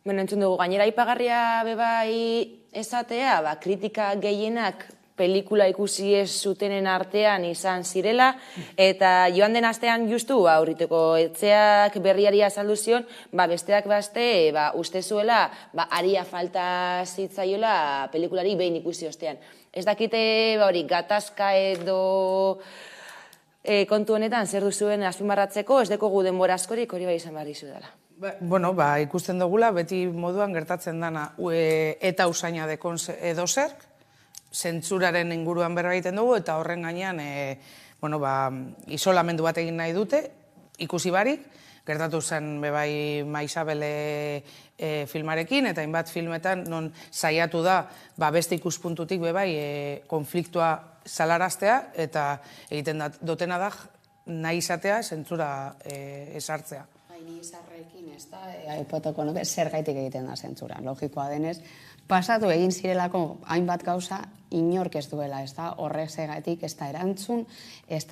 Entzun dugu, gainera aipagarria bebai esatea, kritika gehienak pelikula ikusi ez zutenen artean izan zirela, eta joan den astean justu, Urrutikoetxeak berriari azaldu zion, besteak beste, uste zuela, aria falta zitzaiola pelikulari behin ikusi ostean. Ez dakite, gatazka edo kontu honetan zer duzuen azpimarratzeko, ez dekogu denbora askorik hori bai izan behar dizu dela. Bueno, ikusten dugula, beti moduan gertatzen dana eta usaina dekon edo zerk, zentzuraren inguruan berra egiten dugu, eta horren gainean isolamendu bat egin nahi dute, ikusi barik, gertatu zen bebai Maisabele filmarekin, eta hainbat filmetan non saiatu da beste ikuspuntutik bebai konfliktua zalaraztea, eta egiten dutena da nahi izatea zentzura esartzea. Ni izarrekin ez da, aipatuko nuke zer gaitik egiten da zentzura. Logikoa denez, pasatu egin zirelako hainbat gauza inork ez duela, ez da, horrek zegaitik ez da erantzun, ez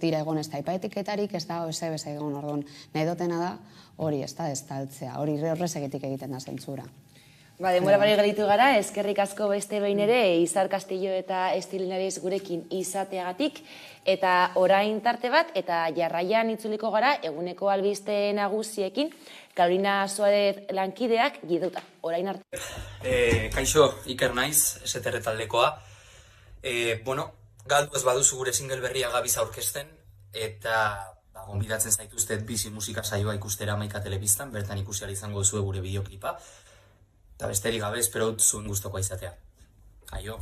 dira egon ez da ipaetiketarik, ez da, ez egon orduan. Nahi dutena da, hori ez da, ez taltzea, hori horrezegetik egiten da zentzura. Denbora bari gelitu gara, eskerrik asko beste behin ere, Izar Castillo eta Estilinariz gurekin izateagatik, eta orain tarte bat, eta jarraian itzuliko gara, eguneko albiste nagusiekin, Karolina Suárez lankideak giduta, orain arte. Kaixo, Iker naiz, STR taldekoa. Galdu ez baduzu gure single berria gabiz aurkezten, eta gonbidatzen zaituztet bizi musika saioa ikustera Hamaika Telebistan, bertan ikusi ahal izango duzu gure bideoklipa. Eta besterik gabe, espero dut zuen gustokoa izatea. Aio.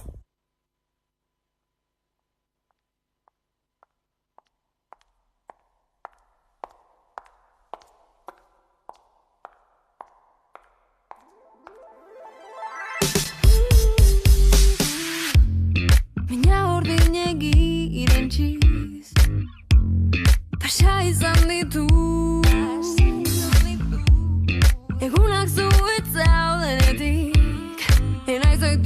Mina urdinegi irentziz, pasa izan ditu. Egunak zuetza denetik, enaiz oitu